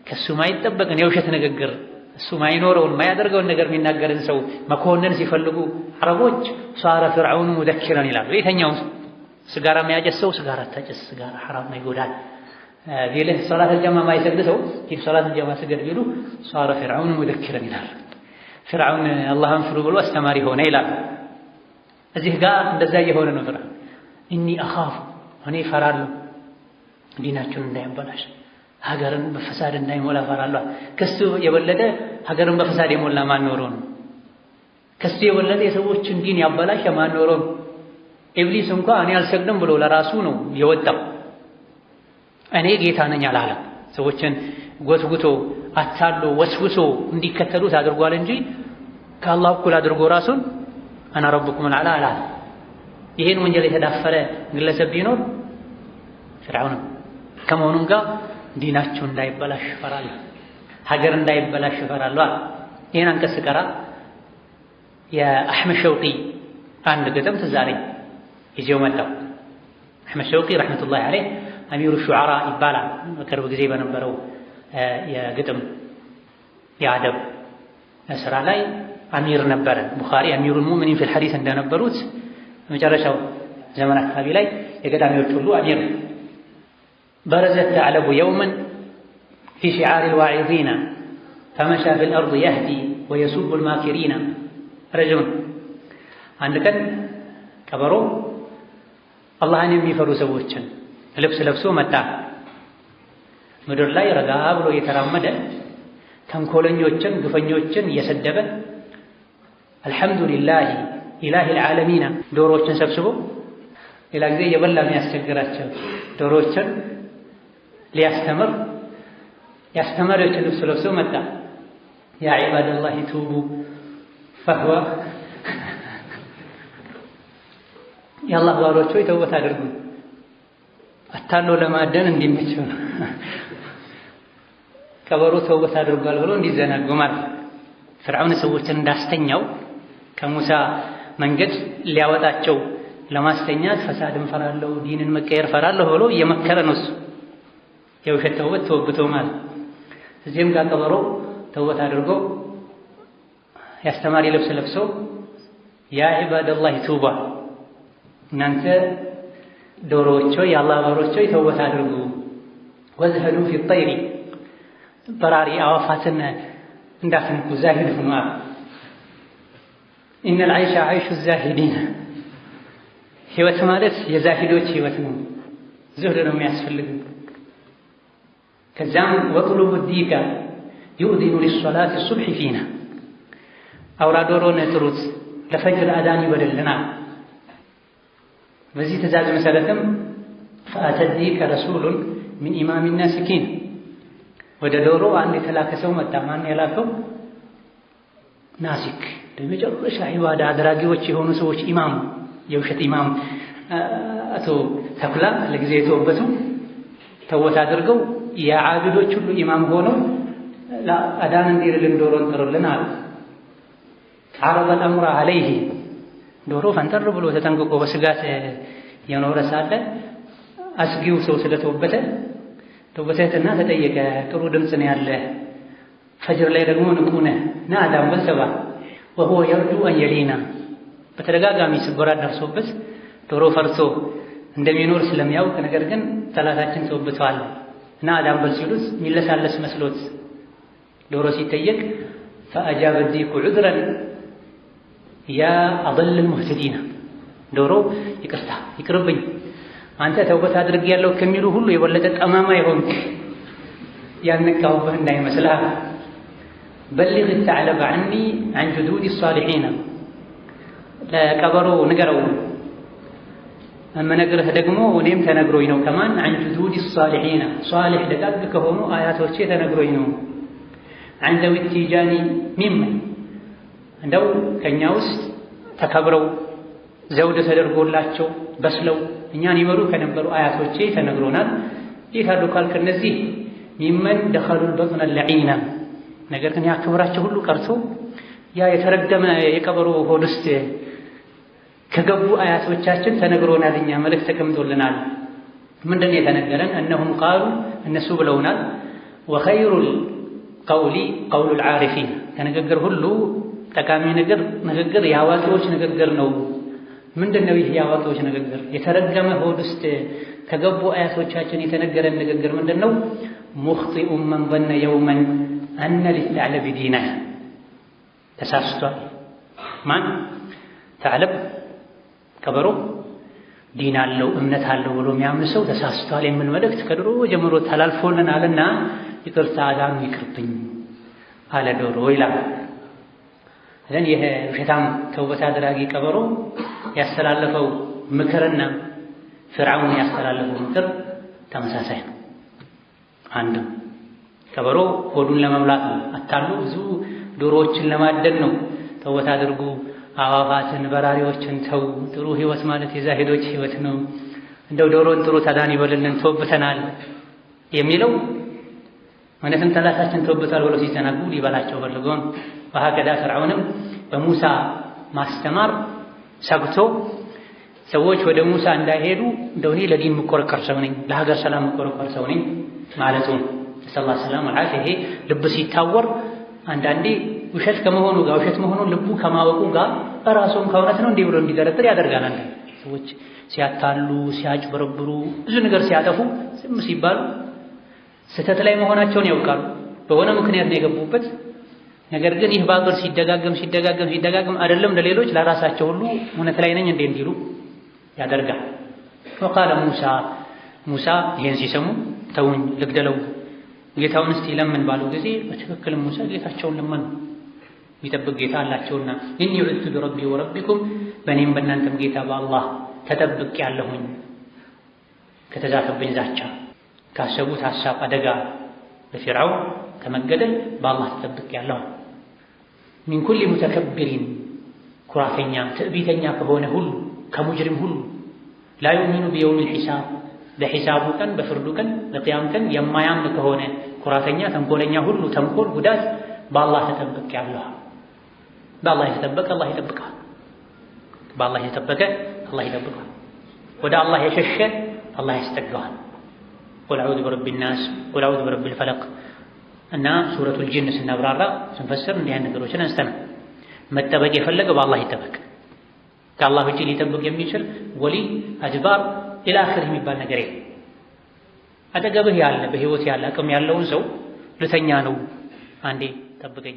ከሱ ማይጠበቅን የውሸት ንግግር እሱ ማይኖረውን ማያደርገውን ነገር የሚናገርን ሰው መኮንን ሲፈልጉ አረቦች ሷረ ፍርዓውን ሙደክረን ይላሉ። የተኛው ስጋራ የሚያጨሰው ስጋራ ታጨስ ስጋራ حرام ነው ይጎዳል ቢልህ ሶላት الجما ማይሰግድ ሰው ይህ ሶላት الجما ስገድ ቢሉ ሷረ ፍርዓውን ሙደክረን ይላል። ፍርዓውን አላህን ፍሩ ብሎ አስተማሪ ሆነ ይላል። እዚህ ጋር እንደዛ የሆነ ነው ፍርዓውን እኒ አኻፍ እኔ ፈራለሁ ዲናችሁን እንዳይበላሽ ሀገርን በፈሳድ እንዳይሞላ ፈራለሁ። ከሱ የወለደ ሀገርን በፈሳድ የሞላ ማን ኖሮ ነው? ከሱ የወለደ የሰዎችን ዲን ያበላሽ ማን ኖሮ ነው? ኢብሊስ እንኳን እኔ አልሰግድም ብሎ ለራሱ ነው የወጣው። እኔ ጌታ ነኝ አላለም። ሰዎችን ጎትጉቶ አታሎ ወስውሶ እንዲከተሉት አድርጓል እንጂ ከአላህ እኩል አድርጎ ራሱን አና ረብኩም አልአላ አላለ። ይሄን ወንጀል የተዳፈረ ግለሰብ ቢኖር ፍርዓውን ከመሆኑም ጋር ዲናችሁ እንዳይበላሽ ፈራለሁ፣ ሀገር እንዳይበላሽ ፈራለሁ። ይሄን አንቀጽ ቀራ የአሕመድ ሸውቂ አንድ ግጥም ትዝ አለኝ ይዤው መጣሁ። አሕመድ ሸውቂ ረሕመቱላሂ ዐለይህ አሚሩ ሹዓራ ይባላል። በቅርብ ጊዜ በነበረው የግጥም የአደብ ስራ ላይ አሚር ነበረ። ቡኻሪ አሚሩል ሙእሚኒን ፊል ሐዲስ እንደነበሩት መጨረሻው ዘመን አካባቢ ላይ የገጣሚዎች ሁሉ አሚር برزت ثعلب يوما في شعار الواعظين فمشى في الأرض يهدي ويسب الماكرين رجل عندك كبروا الله أن يفروا سووچن لبسو متى ምድር ላይ ረጋ ብሎ የተራመደ ተንኮለኞችን ግፈኞችን እየሰደበ አልሐምዱሊላህ ኢላሂል ዓለሚን ዶሮችን ሰብስቦ ሌላ ጊዜ የበላ የሚያስቸግራቸው ዶሮችን ሊያስተምር ያስተማሪዎችን ልብስ ለብሶ መጣ። ያ ዒባደላህ ቱቡ ፈህወ የአላህ ባሮች ሆይ ተውበት አድርጉ አታሎ ለማደን እንዲመቸው ነው። ከበሮ ተውበት አድርጓል ብሎ እንዲዘናጉ ማለት ፍርዓውን ሰዎችን እንዳስተኛው ከሙሳ መንገድ ሊያወጣቸው ለማስተኛት ፈሳድን ፈራለሁ ዲንን መቀየር ፈራለሁ ብሎ እየመከረ ነው እሱ የውሸት ተውበት ተወብቶ ማለት። እዚህም ጋር ቀበሮ ተውበት አድርጎ ያስተማሪ ልብስ ለብሶ ያ ዒባደላህ ቱባ እናንተ ዶሮዎች ሆይ የአላህ ባሮች ሆይ ተውበት አድርጉ ወዝሀዱ ፊ ጠይሪ በራሪ አዋፋትን እንዳትንኩ ዛሂድ ሁኑ። ኢነል ዐይሸ ዐይሹ ዛሂዲን ህይወት ማለት የዛሂዶች ህይወት ነው። ዙህድ ነው የሚያስፈልግ። ከዛም ወጥሉቡ ዲካ ዩእዚኑ ሊሶላት ሱብሒ ፊና አውራ ዶሮን ጥሩት ለፈጅር አዳን ይበልልናል። በዚህ ትእዛዝ መሰረትም ፈአተ ዲከ ረሱሉን ሚን ኢማሚ ናሲኪን ወደ ዶሮ አንድ የተላከ ሰው መጣ። ማን የላከው? ናሲክ ለመጨረሻ ዒባዳ አድራጊዎች የሆኑ ሰዎች ኢማም፣ የውሸት ኢማም አቶ ተኩላ ለጊዜ የተወበቱ ተወት አድርገው የዓቢዶች ሁሉ ኢማም ሆነው አዳን እንዲልልን ዶሮን ጥሩልን አሉ። ዓረض الأمر عليه ዶሮ ፈንጠር ብሎ ተጠንቅቆ በስጋት የኖረ ሳለ አስጊው ሰው ተወበተና ተጠየቀ። ጥሩ ድምፅ ነው ያለ፣ ፈጅር ላይ ደግሞ ንቁ ነህ ና አዳን በል ተባለ። وهو يرجو أن يلينا በተደጋጋሚ ስብራት ደርሶበት ዶሮ ፈርቶ እንደሚኖር ስለሚያውቅ ነገር ግን ጠላታችን ተወብቷል እና አዳን በል ሲሉት የሚለሳለስ መስሎት ዶሮ ሲጠየቅ فأجاب الديك عذرا يا أضل المهتدين ዶሮ ይቅርታ ይቅርብኝ አንተ ተውበት አድርጌያለሁ ከሚሉ ሁሉ የበለጠ ጠማማ ይሆንክ ያንቀውብህ እንዳይመስልህ بلغ الثعلب عني عن جدود الصالحين ለቀበሮ ንገረው እመነግርህ ደግሞ እኔም ተነግሮኝ ነው ከማን عن جدود الصالحين صالح ደጋግ ከሆኑ አያቶቼ ተነግሮኝ ነው عن ذوي التيجان ممن እንደው ከኛ ውስጥ ተከብረው ዘውድ ተደርጎላቸው በስለው እኛን ይመሩ ከነበሩ አያቶቼ ተነግሮናል። ይታዱ ካል ከነዚህ ሚመን ደኸሉ البطن اللعين ነገር ግን ያ ክብራቸው ሁሉ ቀርቶ ያ የተረገመ የቀበሮ ሆድ ውስጥ ከገቡ አያቶቻችን ተነግሮናል። እኛ መልእክት ተቀምጦልናል። ምንድነው የተነገረን? እነሁም ቃሉ እነሱ ብለውናል وخير القول قول العارفين ከንግግር ሁሉ ጠቃሚ ንግግር የአዋቂዎች ንግግር ነው። ምንድነው ይህ የአዋቂዎች ንግግር? የተረገመ ሆድ ውስጥ ከገቡ አያቶቻችን የተነገረን ንግግር ምንድነው? ሙኽጢኡ መን ظن يوما أن للثعلب دينا ተሳስቷል። ማን? ተዕለብ ቀበሮ ዲን አለው እምነት አለው ብሎ የሚያምን ሰው ተሳስቷል የሚል መልእክት ከድሮ ጀምሮ ተላልፎልናልና ይቅርታ አዳኑ ይቅርብኝ አለ ዶሮ ይላል። እዘን ይሄ ውሸታም ተውበት አድራጊ ቀበሮ ያስተላለፈው ምክርና ፍርዓውን ያስተላለፈው ምክር ተመሳሳይ ነው። አንድ ቀበሮ ሆዱን ለመብላት ነው፣ አታሉ ብዙ ዶሮዎችን ለማደን ነው። ተውበት አድርጉ፣ አዋፋትን በራሪዎችን ተው፣ ጥሩ ህይወት ማለት የዛሂዶች ህይወት ነው፣ እንደው ዶሮን ጥሩ ታዳን ይበልልን ተውብተናል የሚለው እውነትም ጠላታችን ተውብታል ብለው ሲተናጉ ሊበላቸው ፈልጎን ወሀከዛ ፍርዓውንም በሙሳ ማስተማር ሰግቶ ሰዎች ወደ ሙሳ እንዳይሄዱ እንደው እኔ ለዲን የምቆረቆር ሰው ነኝ፣ ለሀገር ሰላም የምቆረቆር ሰው ነኝ ማለቱ ሰለላሁ ዐለይሂ ወሰለም አልዓፊ። ይሄ ልብ ሲታወር አንዳንዴ ውሸት ከመሆኑ ጋር ውሸት መሆኑን ልቡ ከማወቁ ጋር ራሱን ከእውነት ነው እንዲህ ብሎ እንዲጠረጥር ያደርጋል። አንዳንዴ ሰዎች ሲያታሉ፣ ሲያጭበረብሩ፣ ብዙ ነገር ሲያጠፉ ዝም ሲባሉ ስህተት ላይ መሆናቸውን ያውቃሉ። በሆነ ምክንያት ነው የገቡበት። ነገር ግን ይህ ባጥል ሲደጋገም አይደለም ለሌሎች ለራሳቸው ሁሉ እውነት ላይ ነኝ እንዲሉ ያደርጋል። ወቃለ ሙሳ ይሄን ሲሰሙ ተውኝ ልግደለው ጌታውን እስቲ ለምን ባሉ ጊዜ በትክክል ሙሳ ጌታቸውን ለመኑ። የሚጠብቅ ጌታ አላቸውና ኢኒ ዑዝቱ ቢረቢ ወረቢኩም በእኔም በእናንተም ጌታ በአላህ ተጠብቅ ያለሁኝ ከተዛተብኝ ዛቻ፣ ካሰቡት ሐሳብ አደጋ፣ በፊርዓውን ከመገደል በአላህ ተጠብቅ ያለሁ። ሚን ኩሊ ሙተከብሪን ኩራተኛ ትዕቢተኛ ከሆነ ሁሉ ከሙጅሪም ሁሉ ላ ዩእሚኑ ቢየውሚል ሒሳብ በሒሳቡ ቀን በፍርዱ ቀን በቂያም ቀን የማያምን ከሆነ ኩራተኛ ተንኮለኛ ሁሉ ተንኮል ጉዳት በአላህ ተጠብቅ ያለሁ። በአላህ የተጠበቀ አላህ ይጠብቃል። በአላህ የተጠበቀ አላህ ይጠብቃል። ወደ አላህ የሸሸ አላህ ያስጠጋዋል። ቁል አዑዙ ቢረቢ ናስ ቁል አዑዙ ቢረቢል ፈለቅ እና ሱረቱል ጂን ስናብራራ ስንፈስር እንዲህ አይነት ነገሮችን አንስተናል። መጠበቅ የፈለገ በአላህ ይጠበቅ። ከአላህ ውጪ ሊጠብቅ የሚችል ወሊ አጅባር ኢላ አኺር የሚባል ነገር የለም። አጠገብህ ያለ በህይወት ያለ አቅም ያለውን ሰው ልተኛ ነው አንዴ ጠብቀኝ